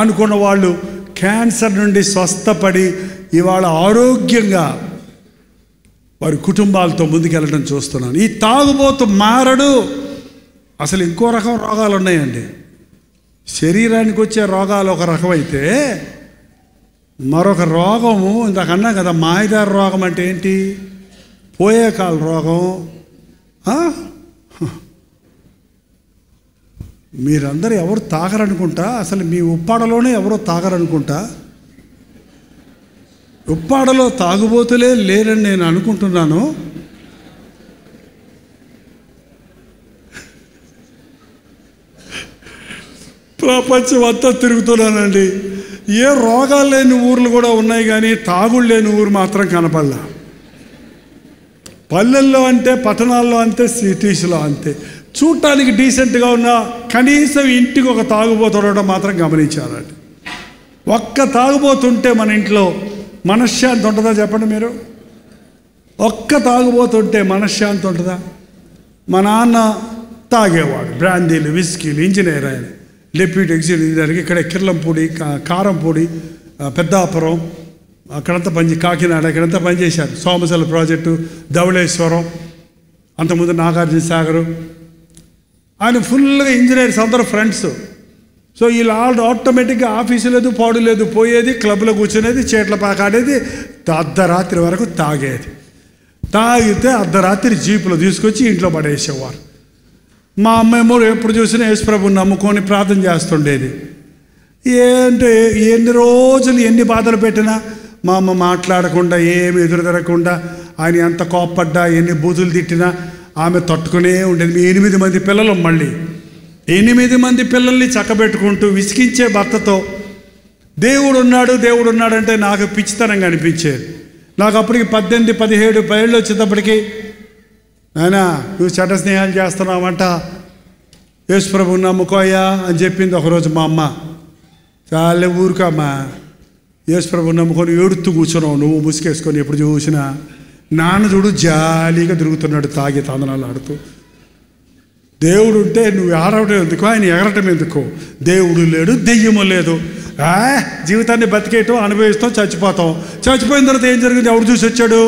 [SPEAKER 3] అనుకున్న వాళ్ళు క్యాన్సర్ నుండి స్వస్థపడి ఇవాళ ఆరోగ్యంగా వారి కుటుంబాలతో ముందుకెళ్ళడం చూస్తున్నాను. ఈ తాగుబోతు మారడు. అసలు ఇంకో రకం రోగాలు ఉన్నాయండి. శరీరానికి వచ్చే రోగాలు ఒక రకమైతే మరొక రోగము ఇందాక అన్నా కదా, మాయదారి రోగం అంటే ఏంటి? పోయే కాల రోగం. మీరందరూ ఎవరు తాగరనుకుంటా. అసలు మీ ఉప్పాడలోనే ఎవరో తాగరనుకుంటా. ఉప్పాడలో తాగుబోతులే లేరని నేను అనుకుంటున్నాను. ప్రపంచం అంతా తిరుగుతున్నానండి. ఏ రోగాలు లేని ఊర్లు కూడా ఉన్నాయి కానీ తాగుడు లేని ఊరు మాత్రం కనపడలా. పల్లెల్లో అంతే, పట్టణాల్లో అంతే, సిటీస్లో అంతే. చూడటానికి డీసెంట్గా ఉన్న కనీసం ఇంటికి ఒక తాగుబోతుండడం మాత్రం గమనించారండి. ఒక్క తాగుబోతుంటే మన ఇంట్లో మనశ్శాంతి ఉంటుందా చెప్పండి మీరు? ఒక్క తాగుబోతుంటే మనశ్శాంతి ఉంటుందా? మా నాన్న తాగేవాడు, బ్రాందీలు, విస్కీలు, ఇంజనీర్ ఆయన, డిప్యూటీ ఎగ్జిక్యూటివ్. ఇక్కడ కిర్లంపూడి, కారంపూడి, పెద్దాపురం, అక్కడంతా కాకినాడ ఇక్కడంతా పనిచేశారు. సోమశల ప్రాజెక్టు, ధవళేశ్వరం, అంతకుముందు నాగార్జున సాగరు. ఆయన ఫుల్గా ఇంజనీర్స్ అందరూ ఫ్రెండ్స్. సో వీళ్ళు ఆటోమేటిక్గా ఆఫీసు లేదు, పాడు లేదు, పోయేది క్లబ్లో కూర్చునేది, చేట్ల పాక ఆడేది, అర్ధరాత్రి వరకు తాగేది. తాగితే అర్ధరాత్రి జీపులో తీసుకొచ్చి ఇంట్లో పడేసేవారు. మా అమ్మేమో ఎప్పుడు చూసినా యేసుప్రభుని నమ్ముకొని ప్రార్థన చేస్తుండేది. ఏంటి ఎన్ని రోజులు ఎన్ని బాధలు పెట్టినా మా అమ్మ మాట్లాడకుండా, ఏమి ఎదురు తిరగకుండా, ఆయన ఎంత కోప్పడ్డా, ఎన్ని బూతులు తిట్టినా ఆమె తట్టుకునే ఉండేది. 8 మంది పిల్లలు, మళ్ళీ 8 మంది పిల్లల్ని చక్కబెట్టుకుంటూ విసిగించే భర్తతో దేవుడు ఉన్నాడంటే నాకు పిచ్చితనంగా అనిపించేది. నాకు అప్పటికి 18, 17 ఏళ్ళు వచ్చేటప్పటికి, నాయనా నువ్వు చెడ్డ స్నేహాలు చేస్తున్నావంట, యేసుప్రభుని నమ్ముకోయా అని చెప్పింది ఒకరోజు మా అమ్మ. చాలా ఊరుకమ్మా, యేసుప్రభుని నమ్ముకొని ఏడుతూ కూర్చున్నావు నువ్వు ముసుకేసుకొని. ఎప్పుడు చూసినా నాన్న చూడు జాలీగా తిరుగుతున్నాడు తాగి తందనాలు ఆడుతూ. దేవుడు ఉంటే నువ్వు ఆడవడం ఎందుకు, ఆయన ఎగరటం ఎందుకు? దేవుడు లేడు, దెయ్యము లేదు, జీవితాన్ని బతికేయటం, అనుభవిస్తాం, చచ్చిపోతాం. చచ్చిపోయిన తర్వాత ఏం జరిగింది, ఎవడు చూసి వచ్చాడు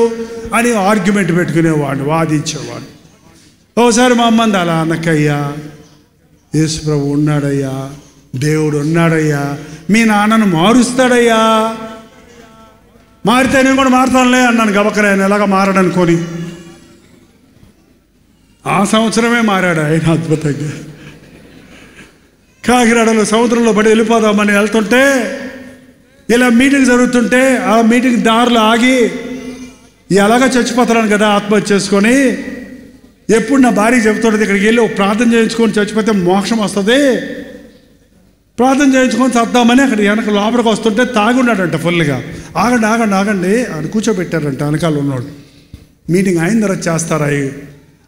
[SPEAKER 3] అని ఆర్గ్యుమెంట్ పెట్టుకునేవాడు, వాదించేవాడు. ఒకసారి మా అమ్మ అంది, అలా అన్నకయ్యా, యేసుప్రభు ఉన్నాడయ్యా, దేవుడు ఉన్నాడయ్యా, మీ నాన్నను మారుస్తాడయ్యా. మారితే నేను కూడా మారుతానులే అన్నాను గబక్కనే, ఆయన ఎలాగ మారడనుకొని. ఆ సంవత్సరమే మారాడు ఆయన అద్భుతంగా. కాకినాడలో సముద్రంలో పడి వెళ్ళిపోదామని వెళ్తుంటే, ఇలా మీటింగ్ జరుగుతుంటే ఆ మీటింగ్ దారిలో ఆగి ఎలాగ చచ్చిపోతున్నాను కదా ఆత్మహత్య చేసుకొని, ఎప్పుడు నా భార్య చెబుతుంటుంది ఇక్కడికి వెళ్ళి ప్రార్థన చేయించుకొని చచ్చిపోతే మోక్షం వస్తుంది, ప్రార్థన చేయించుకొని చద్దామని అక్కడ వెనక లోపలికి వస్తుంటే తాగున్నాడంట ఫుల్గా. ఆగండి అని కూర్చోబెట్టారంట వెనకాల ఉన్నాడు. మీటింగ్ అయిన తర్వాత చేస్తారా,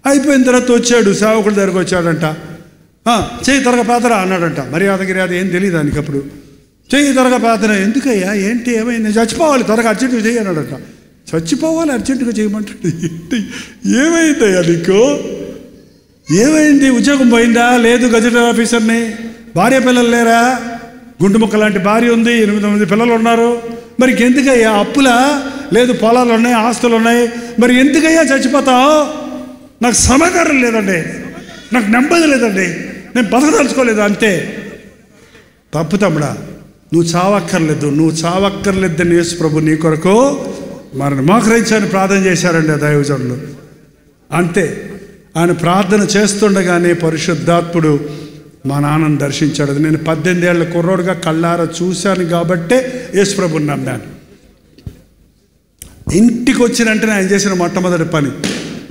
[SPEAKER 3] అయిపోయిన తర్వాత వచ్చాడు, సేవకుడి దగ్గరకు వచ్చాడంట. చెయ్యి త్వరగా ప్రార్థన అన్నాడంట. మర్యాద ఏం తెలియదు దానికి. అప్పుడు చెయ్యి త్వరగా ప్రార్థన. ఎందుకయ్యా, ఏంటి, ఏమైంది? చచ్చిపోవాలి, త్వరగా అర్జెంటుగా చెయ్యి అన్నాడట. చచ్చిపోవాలి, అర్జెంటుగా చేయమంటాడు. ఏమైందయ్యా నీకు, ఏమైంది? ఉద్యోగం పోయిందా? లేదు. గజెట్ ఆఫీసర్ని. భార్య పిల్లలు లేరా? గుండు ముక్క లాంటి భార్య ఉంది, 8 మంది పిల్లలు ఉన్నారు. మరి ఎందుకయ్యా అప్పులా? లేదు, పొలాలు ఉన్నాయి, ఆస్తులు ఉన్నాయి. మరి ఎందుకయ్యా చచ్చిపోతావు? నాకు సమాధానం లేదండి, నాకు నెమ్మది లేదండి, నేను బతకదలుచుకోలేదు. అంతే. తప్పు తమ్ముడా, నువ్వు చావక్కర్లేదని యేసు ప్రభు నీ కొరకు మరి మోకరించని ప్రార్థన చేశారండి ఆ దైవజనులు. అంతే. ఆయన ప్రార్థన చేస్తుండగానే పరిశుద్ధాత్ముడు మా నాన్నను దర్శించాడు. అది నేను 18 ఏళ్ల కుర్రోడుగా కళ్ళారా చూశాను కాబట్టే యేసు ప్రభుని నమ్మాను. ఇంటికి వచ్చినంటే ఆయన చేసిన మొట్టమొదటి పని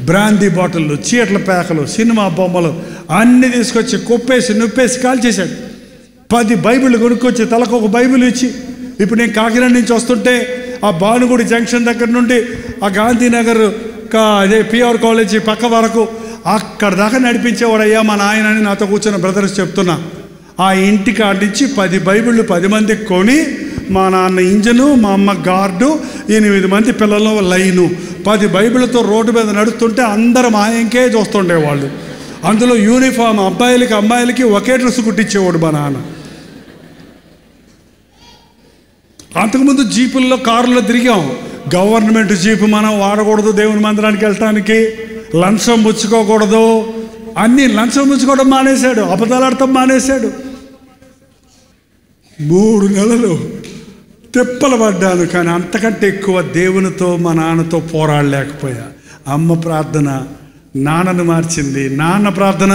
[SPEAKER 3] బ్రాందీ బాటిళ్ళు, చీట్ల పేకలు, సినిమా బొమ్మలు అన్నీ తీసుకొచ్చి కుప్పేసి నుప్పేసి కాల్చేశాడు. 10 బైబిళ్ళు కొనుక్కొచ్చి తలకు ఒక బైబిల్ ఇచ్చి, ఇప్పుడు నేను కాకినాడ నుంచి వస్తుంటే ఆ భానుగుడి జంక్షన్ దగ్గర నుండి ఆ గాంధీనగర్ అదే పిఆర్ కాలేజీ పక్క వరకు అక్కడ దాకా నడిపించేవాడు అయ్యా మా నాయన అని నాతో కూర్చున్న బ్రదర్స్ చెప్తున్నా. ఆ ఇంటికి ఆడించి 10 బైబిళ్ళు 10 మందికి కొని, మా నాన్న ఇంజను, మా అమ్మ గార్డు, 8 మంది పిల్లలు లైను, 10 బైబిళ్ళతో రోడ్డు మీద నడుస్తుంటే అందరం ఆయనకే చూస్తుండేవాళ్ళు. అందులో యూనిఫామ్ అమ్మాయిలకి ఒకే డ్రెస్ కుట్టించేవాడు మా నాన్న. అంతకుముందు జీపుల్లో కారులో తిరిగాం. గవర్నమెంట్ జీపు మనం వాడకూడదు, దేవుని మందిరానికి వెళ్ళటానికి లంచం పుచ్చుకోకూడదు, అన్నీ లంచం పుచ్చుకోవడం మానేశాడు, అబద్ధాలాడటం మానేశాడు. 3 నెలలు తిప్పలు పడ్డాను. కానీ అంతకంటే ఎక్కువ దేవునితో మా నాన్నతో పోరాడలేకపోయా. అమ్మ ప్రార్థన నాన్నను మార్చింది, నాన్న ప్రార్థన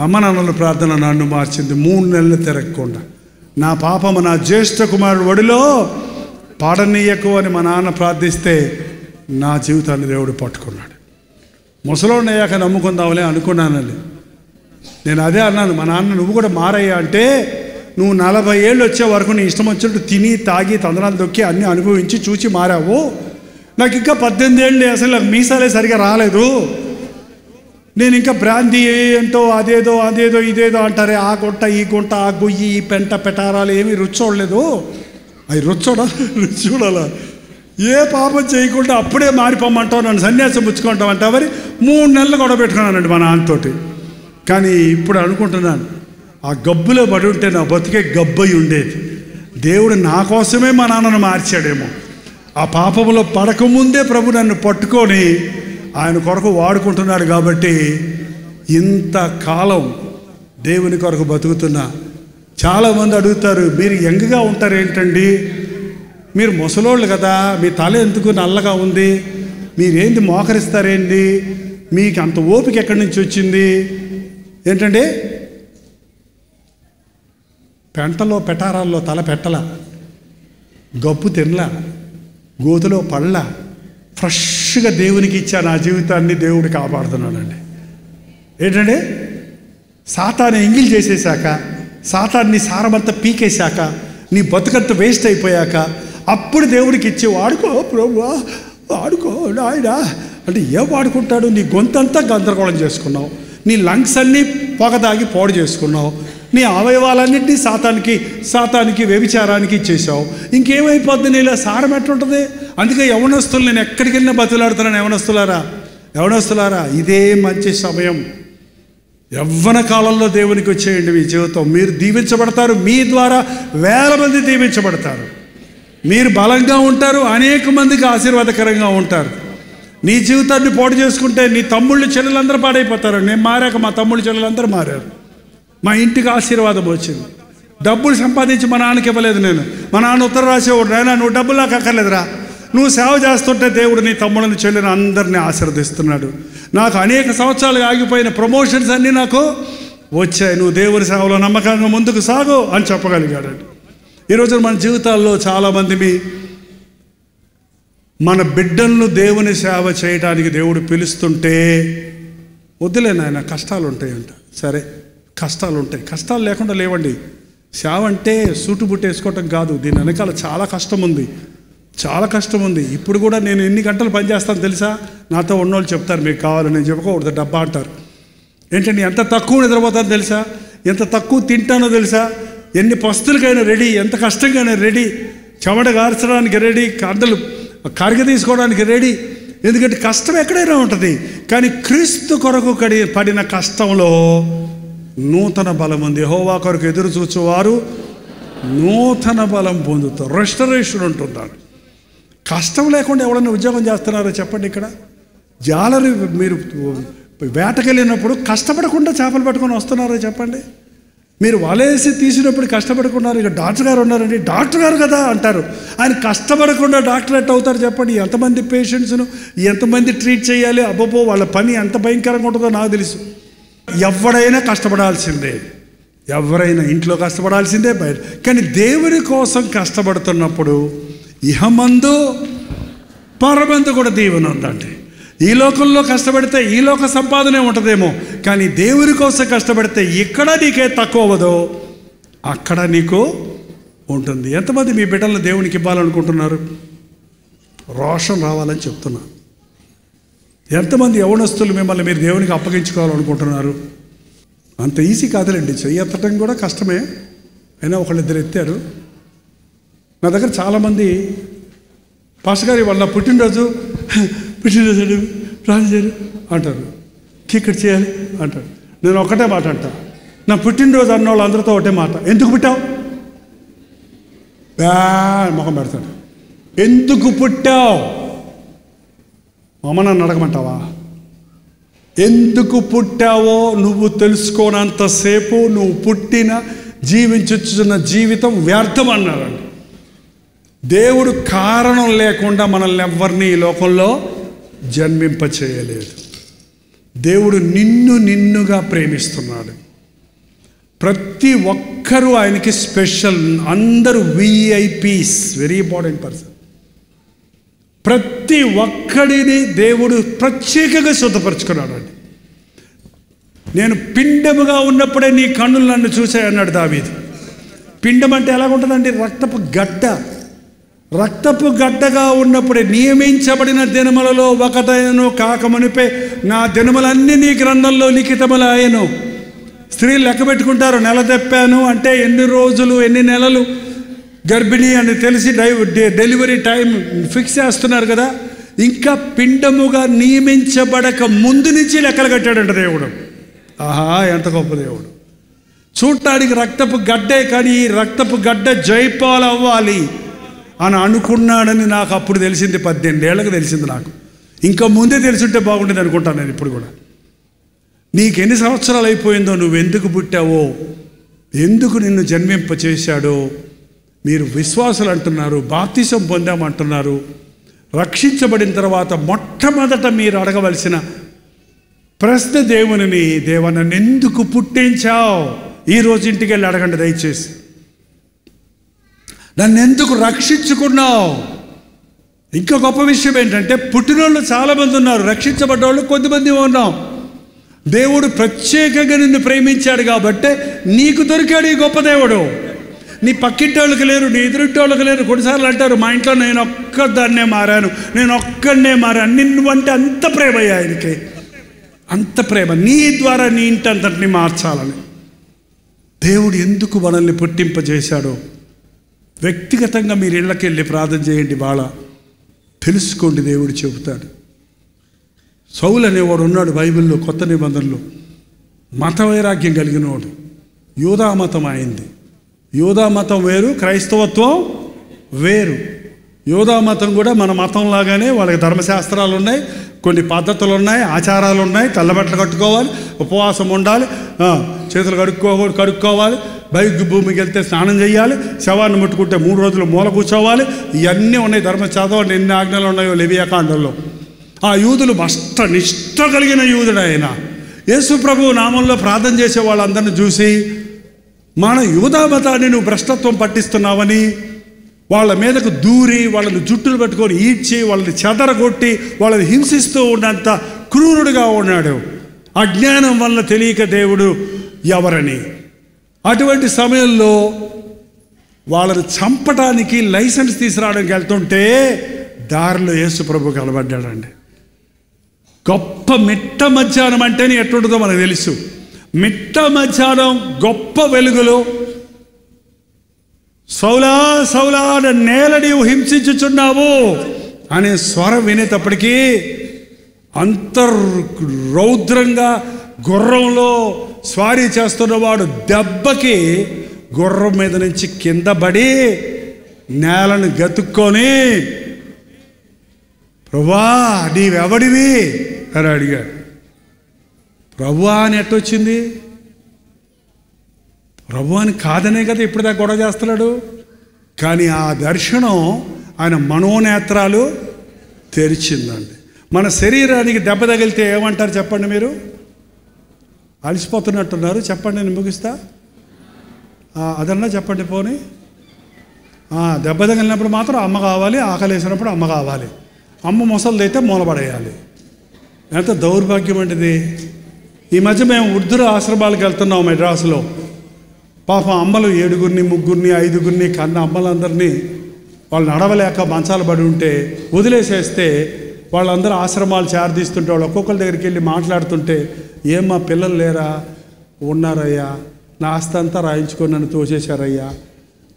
[SPEAKER 3] అమ్మ నాన్నల ప్రార్థన నన్ను మార్చింది. 3 నెలలు తిరగకుండా నా పాపము నా జ్యేష్ఠ కుమారుడు ఒడిలో పాడనీయకు అని మా నాన్న ప్రార్థిస్తే నా జీవితాన్ని దేవుడు పట్టుకున్నాడు. ముసలోడిని అయ్యాక నమ్ముకుందాంలే అనుకున్నానండి. నేను అదే అన్నాను, మా నాన్న నువ్వు కూడా మారయ్యా అంటే, నువ్వు 40 ఏళ్ళు వచ్చే వరకు నీ ఇష్టం వచ్చినట్టు తిని తాగి తందనాలు దొక్కి అన్నీ అనుభవించి చూచి మారావు. నాకు ఇంకా 18 ఏళ్ళు అసలు నాకు మీసాలే సరిగా రాలేదు. నేను ఇంకా బ్రాంతి ఏంటో అదేదో ఇదేదో అంటారే, ఆ గుంట ఈ గుంట ఆ గొయ్యి ఈ పెంట పెటారాలు ఏమీ రుచి చూడలేదు. అవి రుచి చూడాలా? ఏ పాపం చేయకుండా అప్పుడే మారిపోమంటావు, నన్ను సన్యాసం పుచ్చుకుంటావు అంటే మరి 3 నెలలు గొడవ పెట్టుకున్నానండి మా నాన్నతోటి. కానీ ఇప్పుడు అనుకుంటున్నాను, ఆ గబ్బులో పడి ఉంటే నా బతికే గబ్బయి ఉండేది. దేవుడు నా కోసమే మా నాన్నను మార్చాడేమో. ఆ పాపంలో పడకముందే ప్రభు నన్ను పట్టుకొని ఆయన కొరకు వాడుకుంటున్నాడు. కాబట్టి ఇంతకాలం దేవుని కొరకు బతుకుతున్నా. చాలామంది అడుగుతారు, మీరు యంగ్గా ఉంటారు ఏంటండి, మీరు ముసలోళ్ళు కదా, మీ తల ఎందుకు నల్లగా ఉంది, మీరేంది మోకరిస్తారేంది, మీకు అంత ఓపిక ఎక్కడి నుంచి వచ్చింది ఏంటండి? పెంటలో పెటారాల్లో తల పెట్టల, గప్పు తినలా, గోతులో పళ్ళ, ఫ్రెష్గా దేవునికి ఇచ్చా నా జీవితాన్ని దేవుడు కాపాడుతున్నాడండి. ఏంటంటే సాతాను ఎంగిల్ చేసేసాక, సాతాన్ని సారమంతా పీకేశాక, నీ బతుకంతా వేస్ట్ అయిపోయాక అప్పుడు దేవుడికి ఇచ్చి వాడుకో ప్రభువా వాడుకో నాయన అంటే ఏం వాడుకుంటాడు? నీ గొంతంతా గందరగోళం చేసుకున్నావు, నీ లంగ్స్ అన్నీ పొగదాగి పాడు చేసుకున్నావు, నీ అవయవాలన్నింటినీ సాతానికి వ్యభిచారానికి ఇచ్చేసావు. ఇంకేమైపోద్ది? నీలో సారం ఎట్లుంటుంది? అందుకే యవనస్తులు, నేను ఎక్కడికి వెళ్ళినా బతులాడుతున్నాను, యవనస్తులారా ఇదే మంచి సమయం. యవ్వన కాలంలో దేవునికి వచ్చేయండి. మీ జీవితం మీరు దీవించబడతారు, మీ ద్వారా 1000 మంది దీవించబడతారు. మీరు బలంగా ఉంటారు, అనేక మందికి ఆశీర్వాదకరంగా ఉంటారు. నీ జీవితాన్ని పాడు చేసుకుంటే నీ తమ్ముళ్ళు చెల్లెలందరూ పాడైపోతారు. నేను మారాక మా తమ్ముళ్ళు చెల్లెలందరూ మారారు. మా ఇంటికి ఆశీర్వాదం వచ్చింది. డబ్బులు సంపాదించి మా నాన్నకి ఇవ్వలేదు నేను. మా నాన్న ఉత్తరం రాసేవాడు, నాయన నువ్వు డబ్బులు నాకు అక్కర్లేదురా, నువ్వు సేవ చేస్తుంటే దేవుడు నీ తమ్ముళ్ళని చెల్లిని అందరినీ ఆశీర్వదిస్తున్నాడు. నాకు అనేక సంవత్సరాలుగా ఆగిపోయిన ప్రమోషన్స్ అన్నీ నాకు వచ్చాయి. నువ్వు దేవుని సేవలో నమ్మకంగా ముందుకు సాగు అని చెప్పగలిగాడు. ఈరోజు మన జీవితాల్లో చాలామంది మన బిడ్డలను దేవుని సేవ చేయడానికి దేవుడు పిలుస్తుంటే వద్దులే నాయన కష్టాలు ఉంటాయంట. సరే కష్టాలు ఉంటాయి, కష్టాలు లేకుండా లేవండి. సేవ అంటే సూటు బుట్టేసుకోవటం కాదు, దీని వెనకాల చాలా కష్టం ఉంది. ఇప్పుడు కూడా నేను ఎన్ని గంటలు పనిచేస్తాను తెలుసా? నాతో ఉన్నోళ్ళు చెప్తారు, మీకు కావాలి, నేను చెప్పుకోకూడదు డబ్బా అంటారు. ఏంటంటే ఎంత తక్కువ నిద్రపోతానో తెలుసా, ఎంత తక్కువ తింటానో తెలుసా, ఎన్ని పస్తులకైనా రెడీ, ఎంత కష్టంగానే రెడీ, చెమట గార్చడానికి రెడీ, కండలు కరిగ తీసుకోవడానికి రెడీ. ఎందుకంటే కష్టం ఎక్కడైనా ఉంటుంది. కానీ క్రీస్తు కొరకు పడిన కష్టంలో నూతన బలం ఉంది. యెహోవా కొరకు ఎదురు చూచువారు నూతన బలం పొందుతారు. రెస్టరేషన్ ఉంటున్నాడు. కష్టం లేకుండా ఎవరైనా ఉద్యోగం చేస్తున్నారో చెప్పండి. ఇక్కడ జాలరి మీరు వేటకెళ్ళినప్పుడు కష్టపడకుండా చేపలు పట్టుకొని వస్తున్నారో చెప్పండి. మీరు వలేసి తీసినప్పుడు కష్టపడకున్నారు. ఇక డాక్టర్ గారు ఉన్నారండి, డాక్టర్ గారు కదా అంటారు. ఆయన కష్టపడకుండా డాక్టర్ ఎట్ అవుతారు చెప్పండి. ఎంతమంది పేషెంట్స్ను ఎంతమంది ట్రీట్ చేయాలి, అబ్బబ్బో వాళ్ళ పని ఎంత భయంకరంగా ఉంటుందో నాకు తెలుసు. ఎవరైనా కష్టపడాల్సిందే, ఎవరైనా ఇంట్లో కష్టపడాల్సిందే, బయట. కానీ దేవుని కోసం కష్టపడుతున్నప్పుడు ఇహమందు పరమందు కూడా దీవెన ఉందండి. ఈ లోకంలో కష్టపడితే ఈ లోక సంపాదనే ఉంటుందేమో, కానీ దేవుని కోసం కష్టపడితే ఇక్కడ నీకే తక్కువ అవ్వదో అక్కడ నీకు ఉంటుంది. ఎంతమంది మీ బిడ్డలను దేవునికి ఇవ్వాలనుకుంటున్నారు? రోషం రావాలని చెప్తున్నా. ఎంతమంది యవనస్తులు మిమ్మల్ని మీరు దేవునికి అప్పగించుకోవాలనుకుంటున్నారు? అంత ఈజీ కాదులేండి, చెయ్యి ఎత్తటం కూడా కష్టమే. అయినా ఒకళ్ళిద్దరు ఎత్తారు. నా దగ్గర చాలామంది పాస్టర్ గారి వాళ్ళ పుట్టినరోజు ప్రార్థన చేయాలి అంటారు, ఇక్కడ చేయాలి అంటారు. నేను ఒకటే మాట అంటా, నా పుట్టినరోజు అన్న వాళ్ళు అందరితో ఒకటే మాట, ఎందుకు పుట్టావు? మొహం పెడతాడు. ఎందుకు పుట్టావు? అమ్మ నన్ను అడగమంటావా? ఎందుకు పుట్టావో నువ్వు తెలుసుకోనంతసేపు నువ్వు పుట్టిన జీవించున్న జీవితం వ్యర్థం అన్నారండి. దేవుడు కారణం లేకుండా మనల్ని ఎవరిని ఈ లోకంలో జన్మింప చేయలేదు. దేవుడు నిన్నుగా ప్రేమిస్తున్నాడు. ప్రతి ఒక్కరూ ఆయనకి స్పెషల్. అందరూ విఐపీస్, వెరీ ఇంపార్టెంట్ పర్సన్. ప్రతి ఒక్కడిని దేవుడు ప్రత్యేకంగా శుద్ధపరుచుకున్నాడు అండి. నేను పిండముగా ఉన్నప్పుడే నీ కన్నులు నన్ను చూశాయి అన్నాడు దావీదు. పిండం అంటే ఎలాగుంటుందండి? రక్తపు గడ్డ. రక్తపు గడ్డగా ఉన్నప్పుడే నియమించబడిన దినములలో ఒకటైనను కాకమునిపే నా దినములన్నీ నీ గ్రంథంలో లిఖితములాయను. స్త్రీలు లెక్క పెట్టుకుంటారు, నెల తెప్పాను అంటే ఎన్ని రోజులు ఎన్ని నెలలు గర్భిణి అని తెలిసి డెలివరీ టైం ఫిక్స్ చేస్తున్నారు కదా. ఇంకా పిండముగా నియమించబడక ముందు నుంచి లెక్కలు కట్టాడంట దేవుడు. ఆహా, ఎంత గొప్ప దేవుడు! చూడటానికి రక్తపు గడ్డే, కానీ ఈ రక్తపు గడ్డ జైపాలు అవ్వాలి అని అనుకున్నాడని నాకు అప్పుడు తెలిసింది. 18 ఏళ్ళకి తెలిసింది నాకు. ఇంకా ముందే తెలుసుంటే బాగుండేది అనుకుంటాను నేను ఇప్పుడు కూడా. నీకు ఎన్ని సంవత్సరాలు అయిపోయిందో, నువ్వు ఎందుకు పుట్టావో, ఎందుకు నిన్ను జన్మింప చేశాడో. మీరు విశ్వాసులు అంటున్నారు, బాప్తిసం పొందామంటున్నారు. రక్షించబడిన తర్వాత మొట్టమొదట మీరు అడగవలసిన ప్రశ్న దేవుని, దేవా నన్ను ఎందుకు పుట్టించావు? ఈరోజు ఇంటికి వెళ్ళి అడగండి దయచేసి. నన్ను ఎందుకు రక్షించుకున్నావు? ఇంకా గొప్ప విషయం ఏంటంటే, పుట్టినోళ్ళు చాలామంది ఉన్నారు, రక్షించబడ్డోళ్ళు కొద్దిమంది ఉన్నాం. దేవుడు ప్రత్యేకంగా నిన్ను ప్రేమించాడు కాబట్టి నీకు దొరికాడు ఈ గొప్ప దేవుడు. నీ పక్కింటి వాళ్ళకి లేరు, నీ ఎదురింటి వాళ్ళకి లేరు. కొన్నిసార్లు అంటారు, మా ఇంట్లో నేను ఒక్కదాన్నే మారాను, నేను ఒక్కడనే మారాను. నిన్ను అంటే అంత ప్రేమ ఆయనకి, అంత ప్రేమ. నీ ద్వారా నీ ఇంటి అంతటిని మార్చాలని దేవుడు ఎందుకు మనల్ని పుట్టింపజేశాడో వ్యక్తిగతంగా మీరు ఇళ్ళకి వెళ్ళి ప్రార్థన చేయండి. వాళ్ళ తెలుసుకోండి, దేవుడు చెబుతాడు. సౌలు అనేవాడు ఉన్నాడు బైబిల్లో, కొత్త నిబంధనలో. మత వైరాగ్యం కలిగిన వాడు. యూదా మతం అయింది. యూదా మతం వేరు, క్రైస్తవత్వం వేరు. యూదా మతం కూడా మన మతం లాగానే వాళ్ళకి ధర్మశాస్త్రాలు ఉన్నాయి, కొన్ని పద్ధతులు ఉన్నాయి, ఆచారాలు ఉన్నాయి. తెల్లబట్టలు కట్టుకోవాలి, ఉపవాసం ఉండాలి, చేతులు కడుక్కోవాలి, భూమికి వెళ్తే స్నానం చేయాలి, శవాన్ని ముట్టుకుంటే 3 రోజులు మూల కూర్చోవాలి. ఇవన్నీ ఉన్నాయి. ధర్మశాస్త్రం ఎన్ని ఆజ్ఞలు ఉన్నాయో లెవియాకాండంలో. ఆ యూదులు నిష్ఠ కలిగిన యూదుడు ఆయన. యేసు ప్రభువు నామంలో ప్రార్థన చేసే వాళ్ళందరినీ చూసి, మన యూదా మతాన్ని నువ్వు భ్రష్టత్వం పట్టిస్తున్నావని వాళ్ళ మీదకు దూరి వాళ్ళని జుట్టులు పట్టుకొని ఈడ్చి వాళ్ళని చెదరగొట్టి వాళ్ళని హింసిస్తూ ఉన్నంత క్రూరుడుగా ఉన్నాడు. అజ్ఞానం వల్ల తెలియక దేవుడు ఎవరని. అటువంటి సమయంలో వాళ్ళని చంపడానికి లైసెన్స్ తీసుకురావడానికి వెళ్తుంటే దారిలో యేసు ప్రభు కలబడ్డాడండి. గొప్ప మిట్ట మధ్యాహ్నం అంటేనే ఎట్లుంటుందో మనకు తెలుసు. మిట్ట మధ్యాహ్నం గొప్ప వెలుగులో, సౌలా సౌలా నేల నీవు హింసించుచున్నావు అనే స్వరం వినేటప్పటికీ అంతర్రౌద్రంగా గుర్రంలో స్వారీ చేస్తున్నవాడు దెబ్బకి గుర్రం మీద నుంచి కింద పడి నేలను గతుక్కొని, ప్రభువా నీవెవడివి అని అడిగాడు. ప్రభువా అని ఎట్టొచ్చింది? ప్రభు అని కాదనే కదా ఇప్పటిదాకా గొడవ చేస్తున్నాడు. కానీ ఆ దర్శనం ఆయన మనోనేత్రాలు తెరిచిందండి. మన శరీరానికి దెబ్బ తగిలితే ఏమంటారు చెప్పండి? మీరు అలసిపోతున్నట్టున్నారు, చెప్పండి, నేను ముగిస్తా. అదన్నా చెప్పండి. పోనీ దెబ్బ తగిలినప్పుడు మాత్రం అమ్మ కావాలి, ఆకలి వేసినప్పుడు అమ్మ కావాలి, అమ్మ ముసలిదైతే మూలపడేయాలి. ఎంత దౌర్భాగ్యం అంటిది. ఈ మధ్య మేము వృద్ధుల ఆశ్రమాలకు వెళ్తున్నాం మెడ్రాసులో. పాపం అమ్మలు 7గురిని 3గురిని 5గురిని కన్న అమ్మలందరినీ వాళ్ళు నడవలేక మంచాలు పడి ఉంటే వదిలేసేస్తే వాళ్ళందరూ ఆశ్రమాలు చేరదీస్తుంటే వాళ్ళు ఒక్కొక్కరి దగ్గరికి వెళ్ళి మాట్లాడుతుంటే, ఏమ్మా పిల్లలు లేరా? ఉన్నారయ్యా, నా ఆస్తి అంతా రాయించుకొని నన్ను తోసేశారయ్యా,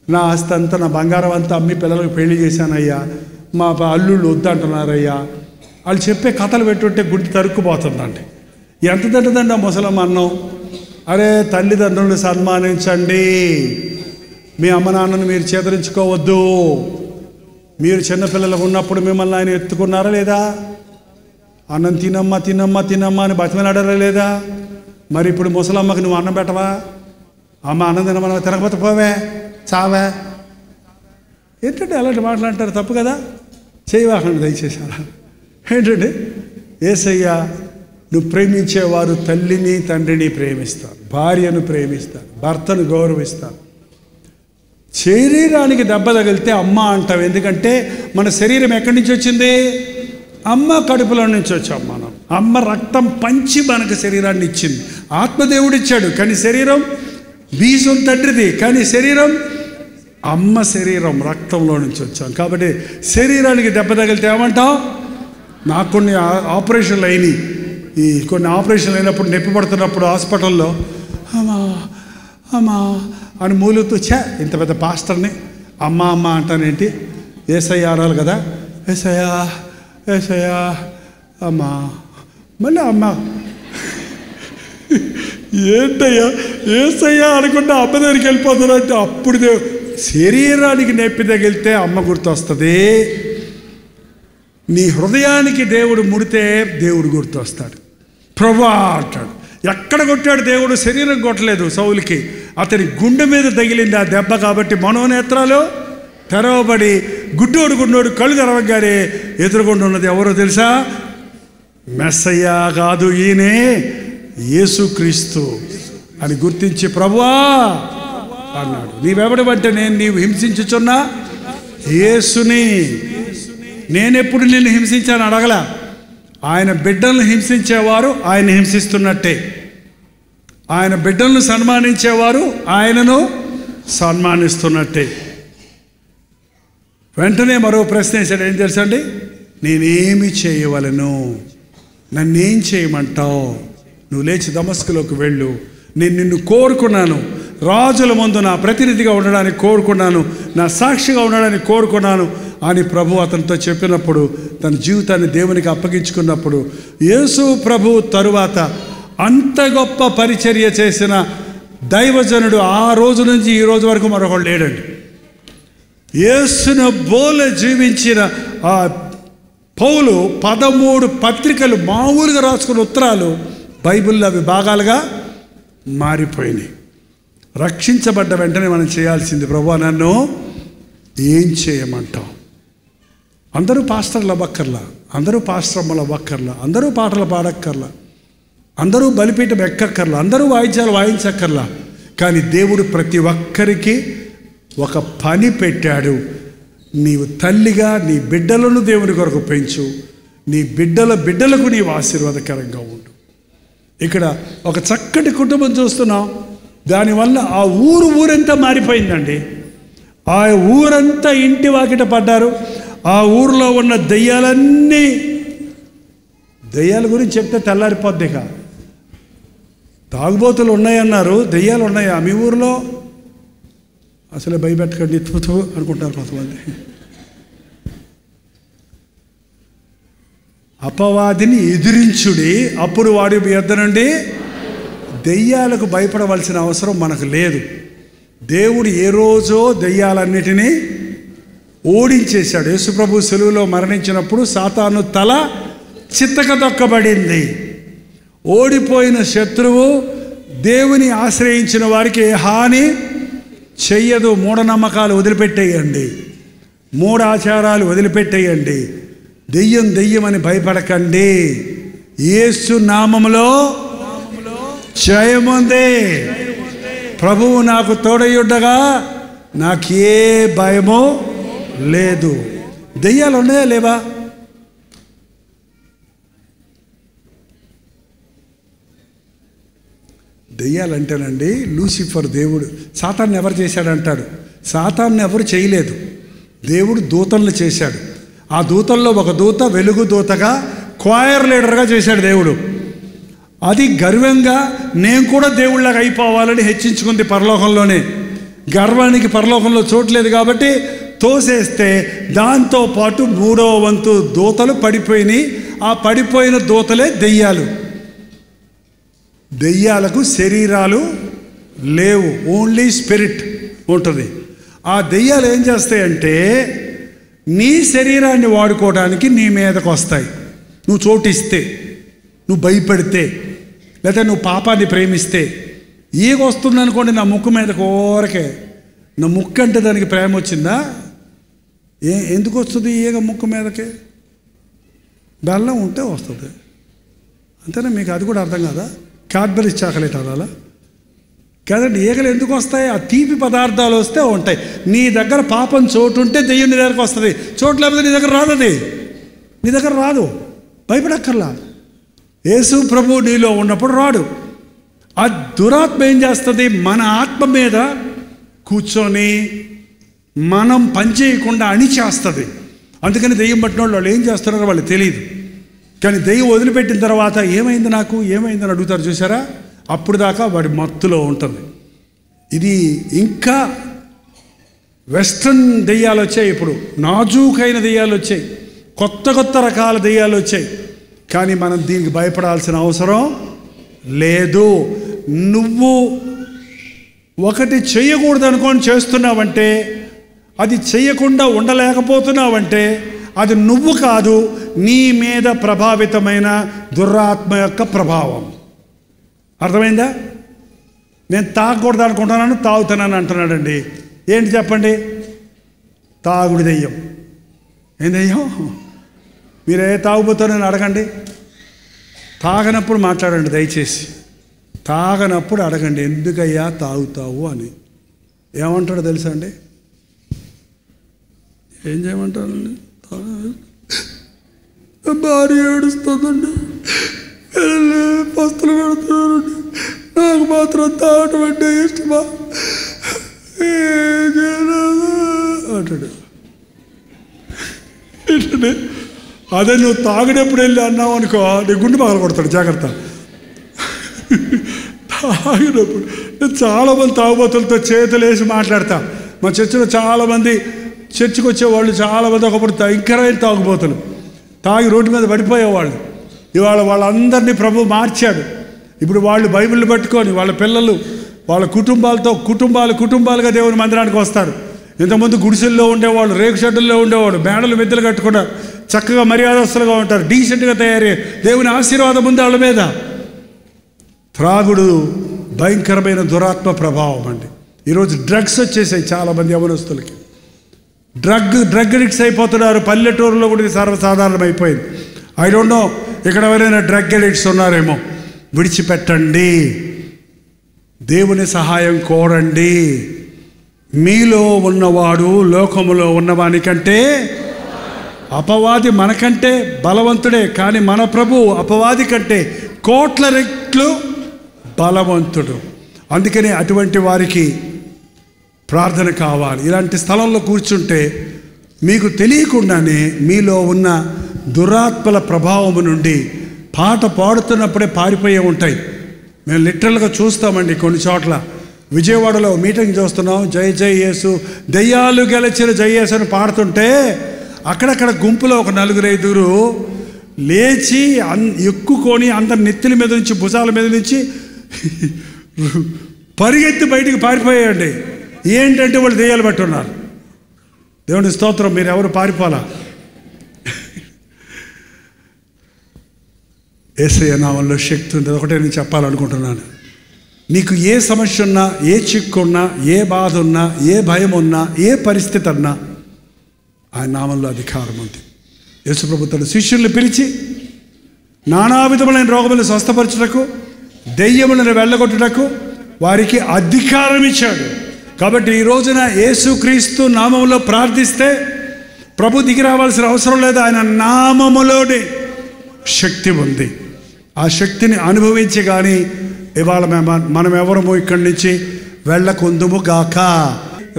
[SPEAKER 3] నా ఆస్తి అంతా నా బంగారం అంతా అమ్మి పిల్లలకు పెళ్లి చేశానయ్యా, మా అల్లుళ్ళు వద్దంటున్నారయ్యా. వాళ్ళు చెప్పే కథలు పెట్టుంటే గుండె తరుక్కుపోతుందండి. ఎంత తింటుందండి ఆ ముసలమ్మ అన్నం. అరే తల్లిదండ్రులను సన్మానించండి, మీ అమ్మ నాన్నను మీరు చేదరించుకోవద్దు. మీరు చిన్నపిల్లలకు ఉన్నప్పుడు మిమ్మల్ని ఆయన ఎత్తుకున్నారా లేదా? అన్నం తినమ్మా తినమ్మా తినమ్మా అని బతిమలాడారా లేదా? మరి ఇప్పుడు ముసలమ్మకి నువ్వు అన్నం పెట్టవా? అమ్మ అన్నం తినమన్నా, తినకపోతే పోవే చావే. ఏంటంటే అలాంటి మాట్లాడతారు, తప్పు కదా. చేయవాకండి దయచేసి. ఏంటంటే యేసయ్య నువ్వు ప్రేమించేవారు తల్లిని తండ్రిని ప్రేమిస్తారు, భార్యను ప్రేమిస్తారు, భర్తను గౌరవిస్తారు. శరీరానికి దెబ్బ తగిలితే అమ్మ అంటావు. ఎందుకంటే మన శరీరం ఎక్కడి నుంచి వచ్చింది? అమ్మ కడుపులో నుంచి వచ్చాం మనం. అమ్మ రక్తం పంచి మనకు శరీరాన్ని ఇచ్చింది. ఆత్మదేవుడు ఇచ్చాడు, కానీ శరీరం బీజం తండ్రిది, కానీ శరీరం అమ్మ శరీరం, రక్తంలో నుంచి వచ్చాం. కాబట్టి శరీరానికి దెబ్బ తగిలితే ఏమంటాం? నాకు కొన్ని ఆపరేషన్లు అయినాయి. కొన్ని ఆపరేషన్లు అయినప్పుడు నొప్పి పడుతున్నప్పుడు హాస్పిటల్లో అమ్మా అమ్మా అని మూలుతూ, ఇంత పెద్ద పాస్టర్ని అమ్మ అమ్మ అంటానేంటి? ఏసయ్య అనాలి కదా. ఏసయ్యా ఏసయ్యా అమ్మా, మళ్ళీ అమ్మ. ఏంటయ్యా ఏసయ్యా అనుకుంటే అమ్మ దగ్గరికి వెళ్ళిపోతానంటే అప్పుడు శరీరానికి నొప్పి తగిలితే అమ్మ గుర్తొస్తుంది. నీ హృదయానికి దేవుడు ముడితే దేవుడు గుర్తొస్తాడు. ప్రభువా అంటాడు. ఎక్కడ కొట్టాడు దేవుడు? శరీరం కొట్టలేదు సౌలుకి, అతని గుండె మీద తగిలింది ఆ దెబ్బ. కాబట్టి మనోనేత్రాలు తెరవబడి గుడ్డోడు కళ్ళు తెరవగానే ఎదురుగుండా ఉన్నది ఎవరో తెలుసా? మెస్సయ్య కాదు, ఈయనే యేసుక్రీస్తు అని గుర్తించి ప్రభువా అన్నాడు. నీవెవడవంటే నేను నీవు హింసించుచున్నా యేసుని. నేనెప్పుడు నిన్ను హింసించాను అడగల. ఆయన బిడ్డలను హింసించేవారు ఆయన హింసిస్తున్నట్టే, ఆయన బిడ్డలను సన్మానించేవారు ఆయనను సన్మానిస్తున్నట్టే. వెంటనే మరో ప్రశ్న వేశాడు. ఏం తెలుసండి? నేనేమి చేయవలను? నన్నేం చేయమంటావు? నువ్వు లేచి దమస్కులోకి వెళ్ళు, నేను నిన్ను కోరుకున్నాను, రాజుల ముందు నా ప్రతినిధిగా ఉండడానికి కోరుకున్నాను, నా సాక్షిగా ఉండడానికి కోరుకున్నాను అని ప్రభు అతనితో చెప్పినప్పుడు, తన జీవితాన్ని దేవునికి అప్పగించుకున్నప్పుడు, యేసు ప్రభు తరువాత అంత గొప్ప పరిచర్య చేసిన దైవజనుడు ఆ రోజు నుంచి ఈ రోజు వరకు మరొకడు లేడండి. యేసును బోల జీవించిన ఆ పౌలు 13 పత్రికలు మామూలుగా రాసుకున్న ఉత్తరాలు బైబిల్లో అవి భాగాలుగా మారిపోయినాయి. రక్షించబడ్డ వెంటనే మనం చేయాల్సింది, ప్రభువా నన్ను ఏం చేయమంటావు? అందరూ పాస్టర్లు అవ్వక్కర్లా, అందరూ పాస్టర్మ్మలు అవ్వక్కర్లా, అందరూ పాటలు పాడక్కర్లా, అందరూ బలిపీఠం ఎక్కక్కర్లా, అందరూ వాయిద్యాలు వాయించక్కర్లా. కానీ దేవుడు ప్రతి ఒక్కరికి ఒక పని పెట్టాడు. నీవు తల్లిగా నీ బిడ్డలను దేవుని కొరకు పెంచు, నీ బిడ్డలకు నీవు ఆశీర్వాదకరంగా ఉండు. ఇక్కడ ఒక చక్కటి కుటుంబం చూస్తున్నాం. దానివల్ల ఆ ఊరంతా మారిపోయిందండి. ఆ ఊరంతా ఇంటి వాకిట పడ్డారు. ఆ ఊరిలో ఉన్న దెయ్యాలన్నీ, దెయ్యాల గురించి చెప్తే తెల్లారిపోద్దిక. తాగుబోతులు ఉన్నాయన్నారు, దెయ్యాలు ఉన్నాయా మీ ఊరిలో? అసలే భయపెట్టకండి తుతు అనుకుంటారు కొంతమంది. అపవాదిని ఎదిరించుడి, అప్పుడు వాడి మీ యొద్ద నుండి. దెయ్యాలకు భయపడవలసిన అవసరం మనకు లేదు. దేవుడు ఏ రోజో దెయ్యాలన్నిటినీ ఓడించేశాడు. యేసుప్రభు సిలువలో మరణించినప్పుడు సాతాను తల చిత్తకదొక్కబడింది. ఓడిపోయిన శత్రువు దేవుని ఆశ్రయించిన వారికి ఏ హాని చెయ్యదు. మూఢనమ్మకాలు వదిలిపెట్టేయండి, మూఢాచారాలు వదిలిపెట్టేయండి. దెయ్యం అని భయపడకండి. యేసు నామములో జయముంది. ప్రభువు నాకు తోడయుండగా నాకే భయమో లేదు. దెయ్యాలు ఉన్నాయా లేవా? దెయ్యాలంటేనండి లూసిఫర్ దేవుడు సాతాన్ని ఎవరు చేశాడంటాడు. సాతాన్ని ఎవరు చేయలేదు, దేవుడు దూతలను చేశాడు. ఆ దూతల్లో ఒక దూత వెలుగు దూతగా, క్వైర్ లీడర్గా చేశాడు దేవుడు. అది గర్వంగా నేను కూడా దేవుళ్ళగా అయిపోవాలని హెచ్చించుకుంది పరలోకంలోనే. గర్వానికి పరలోకంలో చోట్లేదు కాబట్టి తోసేస్తే దాంతోపాటు 3వ వంతు దూతలు పడిపోయినాయి. ఆ పడిపోయిన దూతలే దెయ్యాలు. దెయ్యాలకు శరీరాలు లేవు, ఓన్లీ స్పిరిట్ ఉంటుంది. ఆ దెయ్యాలు ఏం చేస్తాయంటే నీ శరీరాన్ని వాడుకోవడానికి నీ మీదకు వస్తాయి. నువ్వు చోటిస్తే, నువ్వు భయపడితే, లేదా నువ్వు పాపాన్ని ప్రేమిస్తే. ఈగ వస్తుంది అనుకోండి నా ముక్కు మీద కోరకే, నా ముక్కు అంటే దానికి ప్రేమ వచ్చిందా? ఎందుకు వస్తుంది ఈగ ముక్కు మీదకే? బెల్లం ఉంటే వస్తుంది, అంతేనా? మీకు అది కూడా అర్థం కాదా? క్యాడ్బరీ చాక్లెట్ అలా కదండి. ఈగలు ఎందుకు వస్తాయి? ఆ తీపి పదార్థాలు వస్తే ఉంటాయి. నీ దగ్గర పాపం చోటు ఉంటే దెయ్యం నీ దగ్గరకు వస్తుంది. చోటు లేకపోతే నీ దగ్గర రాదు. అది నీ దగ్గర రాదు, భయపడక్కర్లా. యేసు ప్రభు నీలో ఉన్నప్పుడు రాడు. ఆ దురాత్మ ఏం చేస్తుంది? మన ఆత్మ మీద కూర్చొని మనం పనిచేయకుండా అణిచేస్తుంది. అందుకని దెయ్యం పట్టిన వాళ్ళు ఏం చేస్తున్నారో వాళ్ళు తెలియదు. కానీ దెయ్యం వదిలిపెట్టిన తర్వాత ఏమైంది నాకు, ఏమైందని అడుగుతారు చూసారా? అప్పుడు దాకా వాడి మత్తులో ఉంటుంది. ఇది ఇంకా వెస్ట్రన్ దెయ్యాలు వచ్చాయి, ఇప్పుడు నాజూకైన దెయ్యాలు వచ్చాయి, కొత్త కొత్త రకాల దెయ్యాలు వచ్చాయి. కానీ మనం దీనికి భయపడాల్సిన అవసరం లేదు. నువ్వు ఒకటి చేయకూడదు అనుకొని చేస్తున్నావంటే, అది చేయకుండా ఉండలేకపోతున్నావంటే అది నువ్వు కాదు, నీ మీద ప్రభావితమైన దురాత్మ యొక్క ప్రభావం. అర్థమైందా? నేను తాగకూడదు అనుకుంటున్నాను, తాగుతున్నాను అంటున్నాడండి. ఏంటి చెప్పండి? తాగుడు దెయ్యం. ఏం దెయ్యం? మీరే తాగుబోతానని అడగండి. తాగనప్పుడు మాట్లాడండి దయచేసి. తాగనప్పుడు అడగండి ఎందుకయ్యా తాగుతావు అని. ఏమంటాడో తెలుసా అండి? ఏం చేయమంటారండి? భార్య ఏడుస్తుందండి, పస్తులు పెడుతున్నారండి, నాకు మాత్రం తాగటం అంటే ఇష్టమా అంటాడు. ఏంటంటే అదే నువ్వు తాగినప్పుడు వెళ్ళి అన్నావు అనుకో, నీ గుండె పగల కొడతాడు. జాగ్రత్త. తాగినప్పుడు నేను చాలామంది తాగుబోతులతో చేతులు వేసి మాట్లాడతా. మా చర్చిలో చాలామంది చర్చికి వచ్చేవాళ్ళు చాలామంది ఒకప్పుడు భయంకరమైన తాగుబోతులు, తాగి రోడ్డు మీద పడిపోయేవాళ్ళు. ఇవాళ వాళ్ళందరినీ ప్రభు మార్చాడు. ఇప్పుడు వాళ్ళు బైబిల్ పట్టుకొని వాళ్ళ పిల్లలు వాళ్ళ కుటుంబాలుగా దేవుని మందిరానికి వస్తారు. ఇంతకుముందు గుడిసెల్లో ఉండేవాళ్ళు, రేకు షెడ్డుల్లో ఉండేవాళ్ళు, మేడలు మెద్దలు కట్టుకున్నారు, చక్కగా మర్యాదస్తులుగా ఉంటారు, డీసెంట్గా తయారయ్యే. దేవుని ఆశీర్వాదం ఉంది వాళ్ళ మీద. త్రాగుడు భయంకరమైన దురాత్మ ప్రభావం అండి. ఈరోజు డ్రగ్స్ వచ్చేసాయి చాలామంది యవనస్తులకి. డ్రగ్ అడిక్ట్స్ అయిపోతున్నారు. పల్లెటూరులో కూడా ఇది సర్వసాధారణం అయిపోయింది. ఐ డోంట్ నో ఇక్కడ ఎవరైనా డ్రగ్ అడిక్ట్స్ ఉన్నారేమో. విడిచిపెట్టండి, దేవుని సహాయం కోరండి. మీలో ఉన్నవాడు లోకములో ఉన్నవానికంటే అపవాది మనకంటే బలవంతుడే, కానీ మన ప్రభు అపవాది కంటే కోట్ల రెట్లు బలవంతుడు. అందుకని అటువంటి వారికి ప్రార్థన కావాలి. ఇలాంటి స్థలంలో కూర్చుంటే మీకు తెలియకుండానే మీలో ఉన్న దురాత్మల ప్రభావము నుండి పాట పాడుతున్నప్పుడే పారిపోయే ఉంటాయి. మేము లిటరల్గా చూస్తామండి. కొన్ని చోట్ల విజయవాడలో మీటింగ్ చూస్తున్నాం, జై జై యేసు, దెయ్యాలు గెలిచిన జై యేసు అని పాడుతుంటే అక్కడక్కడ గుంపులో ఒక 4-5 లేచి ఎక్కుకొని అందరి నెత్తిల మీద నుంచి భుజాల మీద నుంచి పరిగెత్తి బయటికి పారిపోయాయండి. ఏంటంటే వాళ్ళు దెయ్యాలు బట్టి ఉన్నారు. దేవుని స్తోత్రం. మీరు ఎవరు పారిపోలా. యేసయ్య నామములో శక్తి ఉంది. ఒకటే నేను చెప్పాలనుకుంటున్నాను. నీకు ఏ సమస్య ఉన్నా, ఏ చిక్కు ఉన్నా, ఏ బాధ ఉన్నా, ఏ భయం ఉన్నా, ఏ పరిస్థితి అన్నా ఆయన నామంలో అధికారం ఉంది. యేసుప్రభు తన శిష్యుల్ని పిలిచి నానా విధములైన రోగములను స్వస్థపరచుటకు, దెయ్యములను వెళ్ళగొట్టుటకు వారికి అధికారం ఇచ్చాడు. కాబట్టి ఈ రోజున యేసుక్రీస్తు నామములో ప్రార్థిస్తే ప్రభు దిగి రావాల్సిన అవసరం లేదు. ఆయన నామములోనే శక్తి ఉంది. ఆ శక్తిని అనుభవించి కానీ ఇవాళ మనం ఎవరము ఇక్కడి నుంచి వెళ్ళకుందుము గాక.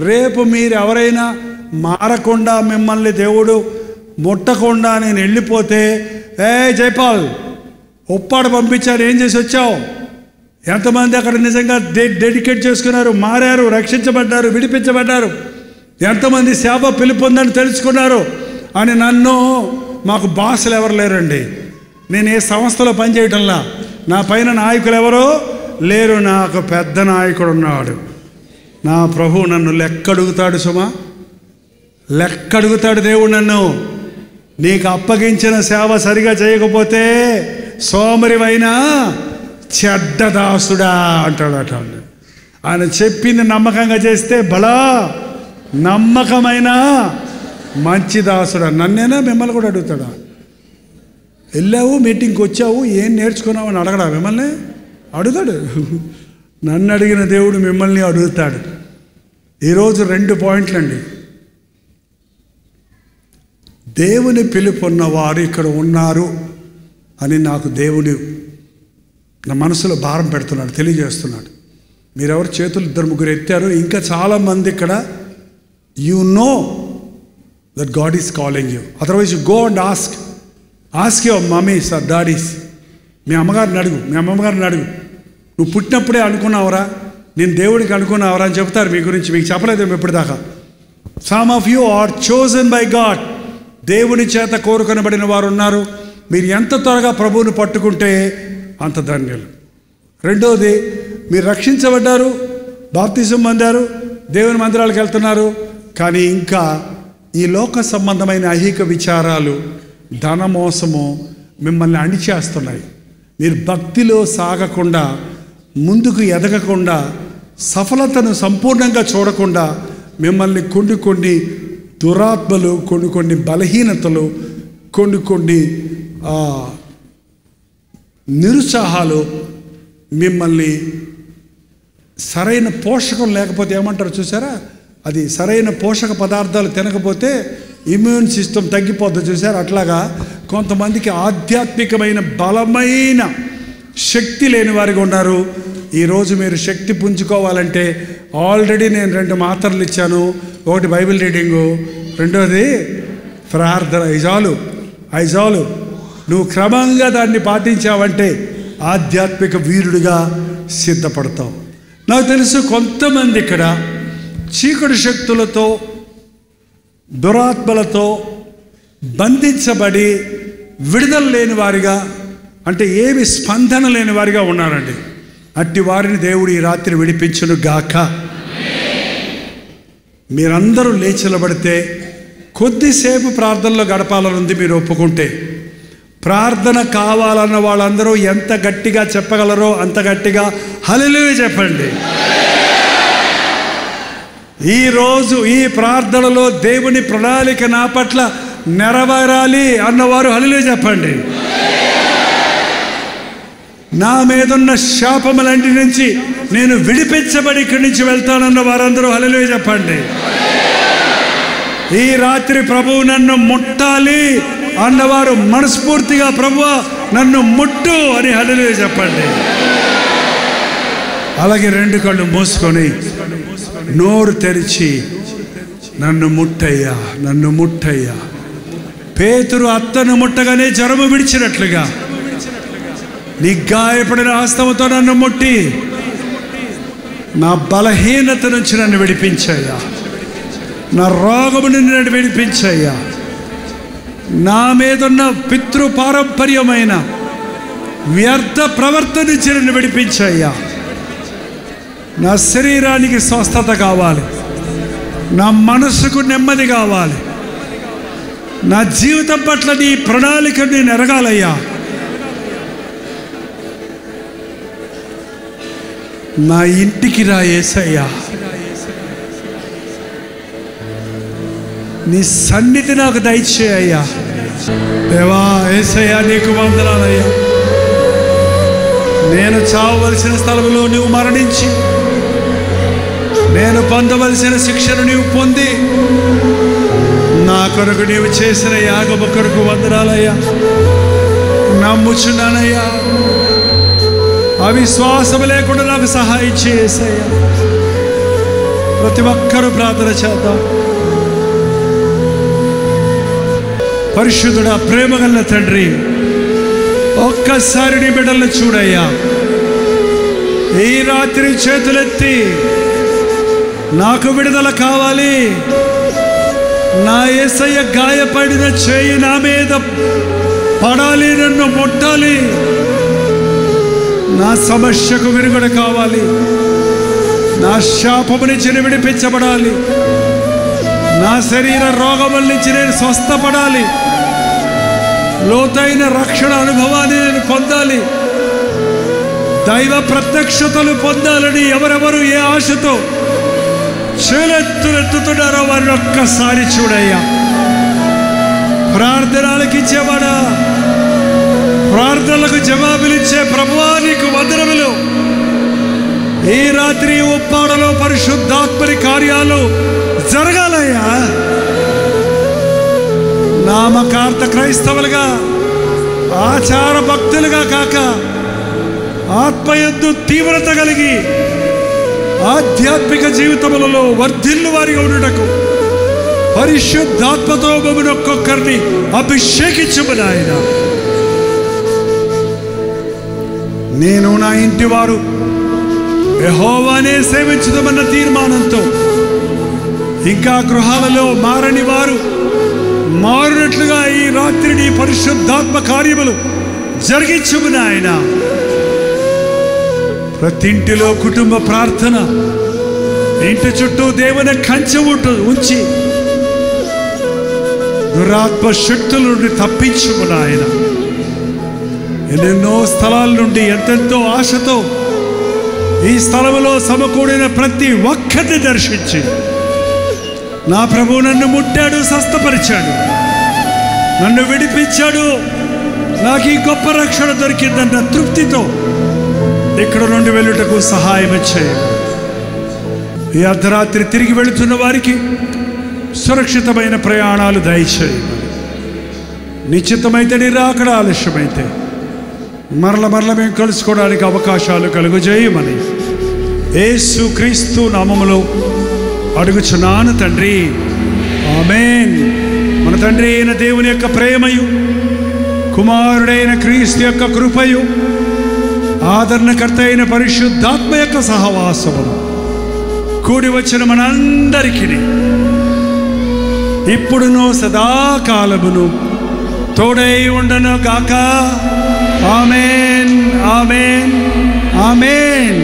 [SPEAKER 3] రేపు మీరు ఎవరైనా మారకుండా, మిమ్మల్ని దేవుడు ముట్టకుండా నేను వెళ్ళిపోతే, జైపాల్ ఉప్పాడు పంపించారు, ఏం చేసి వచ్చావు? ఎంతమంది అక్కడ నిజంగా డెడికేట్ చేసుకున్నారు, మారారు, రక్షించబడ్డారు, విడిపించబడ్డారు, ఎంతమంది సేవ పిలుపొందని తెలుసుకున్నారు అని నన్ను, మాకు బాసులు ఎవరు లేరండి, నేను ఏ సంస్థలో పనిచేయటంలా, నా పైన నాయకులు ఎవరో లేరు, నాకు పెద్ద నాయకుడు ఉన్నాడు. నా ప్రభు నన్ను లెక్కడుగుతాడు సుమా, లెక్కడుగుతాడు దేవుడు నన్ను. నీకు అప్పగించిన సేవ సరిగా చేయకపోతే సోమరివైనా చెడ్డదాసుడా అంటాడట. ఆయన చెప్పింది నమ్మకంగా చేస్తే బలా నమ్మకమైన మంచి దాసుడా. నన్నేనా మిమ్మల్ని కూడా అడుగుతాడా? వెళ్ళావు, మీటింగ్కి వచ్చావు, ఏం నేర్చుకున్నావు అని అడగడా? మిమ్మల్ని అడుగుతాడు. నన్ను అడిగిన దేవుడు మిమ్మల్ని అడుగుతాడు. ఈరోజు 2 పాయింట్లండి. దేవుని పిలుపున్న వారు ఇక్కడ ఉన్నారు అని నాకు దేవుడు నా మనసులో భారం పెడుతున్నాడు, తెలియజేస్తున్నాడు. మీరెవరు చేతులు 2-3 ఎత్తారు. ఇంకా చాలామంది ఇక్కడ you know that God is calling you. Otherwise you go and ask your mummies or daddies. మీ అమ్మగారిని అడుగు, మీ అమ్మగారిని అడుగు, నువ్వు పుట్టినప్పుడే అనుకున్నావురా, నేను దేవుడికి అనుకున్నావురా అని చెప్తారు మీ గురించి. మీకు చెప్పలేదు ఇప్పటిదాకా. Some of you are chosen by God. దేవుని చేత కోరుకొనబడిన వారు ఉన్నారు. మీరు ఎంత త్వరగా ప్రభువుని పట్టుకుంటే అంత ధన్యులు. రెండోది, మీరు రక్షించబడ్డారు, బాప్తిజం పొందారు, దేవుని మందిరాలకు వెళ్తున్నారు, కానీ ఇంకా ఈ లోక సంబంధమైన ఐహిక విచారాలు, ధనమోసము మిమ్మల్ని అణిచేస్తున్నాయి. మీరు భక్తిలో సాగకుండా, ముందుకు ఎదగకుండా, సఫలతను సంపూర్ణంగా చూడకుండా మిమ్మల్ని కొన్ని దురాత్మలు, కొన్ని బలహీనతలు, కొన్ని నిరుత్సాహాలు మిమ్మల్ని సరైన పోషకం లేకపోతే ఏమంటారు చూసారా, అది సరైన పోషక పదార్థాలు తినకపోతే ఇమ్యూన్ సిస్టమ్ తగ్గిపోద్ది చూసారు. అట్లాగా కొంతమందికి ఆధ్యాత్మికమైన బలమైన శక్తి లేని వారిగా ఉన్నారు. ఈరోజు మీరు శక్తి పుంజుకోవాలంటే ఆల్రెడీ నేను 2 మాత్రలు ఇచ్చాను. ఒకటి బైబిల్ రీడింగు, రెండోది ప్రార్థన. ఐజాలు నువ్వు క్రమంగా దాన్ని పాటించావంటే ఆధ్యాత్మిక వీరుడిగా సిద్ధపడతావు. నాకు తెలుసు కొంతమంది ఇక్కడ చీకటి శక్తులతో, దురాత్మలతో బంధించబడి విడుదల లేని వారిగా, అంటే ఏమి స్పందన లేని వారిగా ఉన్నారండి. అట్టి వారిని దేవుడు ఈ రాత్రి విడిపించును గాక. మీరందరూ లేచిలబడితే కొద్దిసేపు ప్రార్థనలో గడపాలనుంది. మీరు ఒప్పుకుంటే ప్రార్థన కావాలన్న వాళ్ళందరూ ఎంత గట్టిగా చెప్పగలరో అంత గట్టిగా హల్లెలూయా చెప్పండి. ఈరోజు ఈ ప్రార్థనలో దేవుని ప్రణాళిక నా పట్ల నెరవేరాలి అన్నవారు హల్లెలూయా చెప్పండి. నా మీదున్న శాపములన్నిటి నుంచి నేను విడిపించబడి ఇక్కడి నుంచి వెళ్తానన్న వారందరూ హల్లెలూయా చెప్పండి. ఈ రాత్రి ప్రభువు నన్ను ముట్టాలి అన్నవారు మనస్ఫూర్తిగా ప్రభువా నన్ను ముట్టు అని హల్లెలూయా చెప్పండి. అలాగే 2 కళ్ళు మూసుకొని నోరు తెరిచి నన్ను ముట్టయ్యా, నన్ను ముట్టయ్యా. పేతురు అత్తను ముట్టగానే జ్వరము విడిచినట్లుగా నీ గాయపడిన హస్తముతో నన్ను ముట్టి నా బలహీనత నుంచి నన్ను విడిపించయ్యా, నా రోగము నుండి నన్ను విడిపించయ్యా, నా మీదున్న పితృపారంపర్యమైన వ్యర్థ ప్రవర్తన నుంచి నన్ను విడిపించయ్యా. నా శరీరానికి స్వస్థత కావాలి, నా మనసుకు నెమ్మది కావాలి, నా జీవితం పట్ల నీ ప్రణాళిక నేను ఎరగాలయ్యా. నా ఇంటికి రా యేసయ్యా, నీ సన్నిధి నాకు దయచేయ్యా. దేవా యేసయ్యా, నీకు వందనాలయ్యా. నేను చావవలసిన స్థలంలో నువ్వు మరణించి, నేను పొందవలసిన శిక్షను నీవు పొంది, నా కొరకు నీవు చేసిన యాగము కొరకు వందనాలయ్యా. నమ్ముచున్నానయ్యా. అవిశ్వాసం లేకుండా నాకు సహాయం చేసయ్యా. ప్రతి ఒక్కరూ ప్రార్థన చేద్దాం. పరిశుద్ధుడా, ప్రేమగల తండ్రి, ఒక్కసారి నీ బిడ్డలను చూడయ్యా. ఈ రాత్రి చేతులెత్తి నాకు విడుదల కావాలి, నా యేసయ్య గాయపడిన చేయి నా మీద పడాలి, నన్ను ముట్టాలి, నా సమస్యకు విరుగుడ కావాలి, నా శాపము నుంచి విడిపించబడాలి, నా శరీర రోగముల నుంచి నేను స్వస్థపడాలి, లోతైన రక్షణ అనుభవాన్ని నేను పొందాలి, దైవ ప్రత్యక్షతలు పొందాలని ఎవరెవరు ఏ ఆశతో చేతులెత్తుతున్నారో వారిని ఒక్కసారి చూడయ్యా. ప్రార్థనలకు ఇచ్చేవాడా, ప్రార్థనలకు జవాబులిచ్చే ప్రభువా, నీకు వందనములు. ఈ రాత్రి ఉప్పాడలో పరిశుద్ధాత్మని కార్యాలు జరగాలయ్యా. నామకార్థ క్రైస్తవులుగా, ఆచార భక్తులుగా కాక, ఆత్మయందు తీవ్రత కలిగి ఆధ్యాత్మిక జీవితములలో వర్ధిల్లు వారిగా ఉండుటకు పరిశుద్ధాత్మతో మమ్మల్ని ఒక్కొక్కరిని అభిషేకించుము నాయన. నేను నా ఇంటి వారు యెహోవానే సేవించుదామన్న తీర్మానంతో ఇంకా గృహాలలో మారని వారు మారినట్లుగా ఈ రాత్రిని పరిశుద్ధాత్మ కార్యములు జరిగించుము నాయన. ప్రతి ఇంటిలో కుటుంబ ప్రార్థన, ఇంటి చుట్టూ దేవుని కంచె ఉంచి దురాత్మ శక్తుల నుండి తప్పించుము నాయన. ఎన్నెన్నో స్థలాల నుండి ఎంతెంతో ఆశతో ఈ స్థలంలో సమకూడిన ప్రతి ఒక్కరిని దర్శించి, నా ప్రభువు నన్ను ముట్టాడు, స్వస్థపరిచాడు, నన్ను విడిపించాడు, నాకు ఈ గొప్ప రక్షణ దొరికిందన్న తృప్తితో ఇక్కడ నుండి వెళ్ళుటకు సహాయం చేయండి. ఈ అర్ధరాత్రి తిరిగి వెళుతున్న వారికి సురక్షితమైన ప్రయాణాలు దయచేయండి. నిశ్చితమైతే నిరాకడ, ఆలస్యమైతే మరల మేము కలుసుకోవడానికి అవకాశాలు కలుగజేయమని యేసు క్రీస్తు నామములో అడుగుచున్నాను తండ్రి, ఆమేన్. మన తండ్రి అయిన దేవుని యొక్క ప్రేమయు, కుమారుడైన క్రీస్తు యొక్క కృపయు, ఆదరణకర్త అయిన పరిశుద్ధాత్మ యొక్క సహవాసమును కూడి వచ్చిన మనందరికీ ఇప్పుడును సదాకాలమును తోడై ఉండను గాక. ఆమేన్, ఆమేన్, ఆమేన్.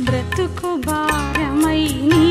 [SPEAKER 1] బ్రతుకు భారమై నీ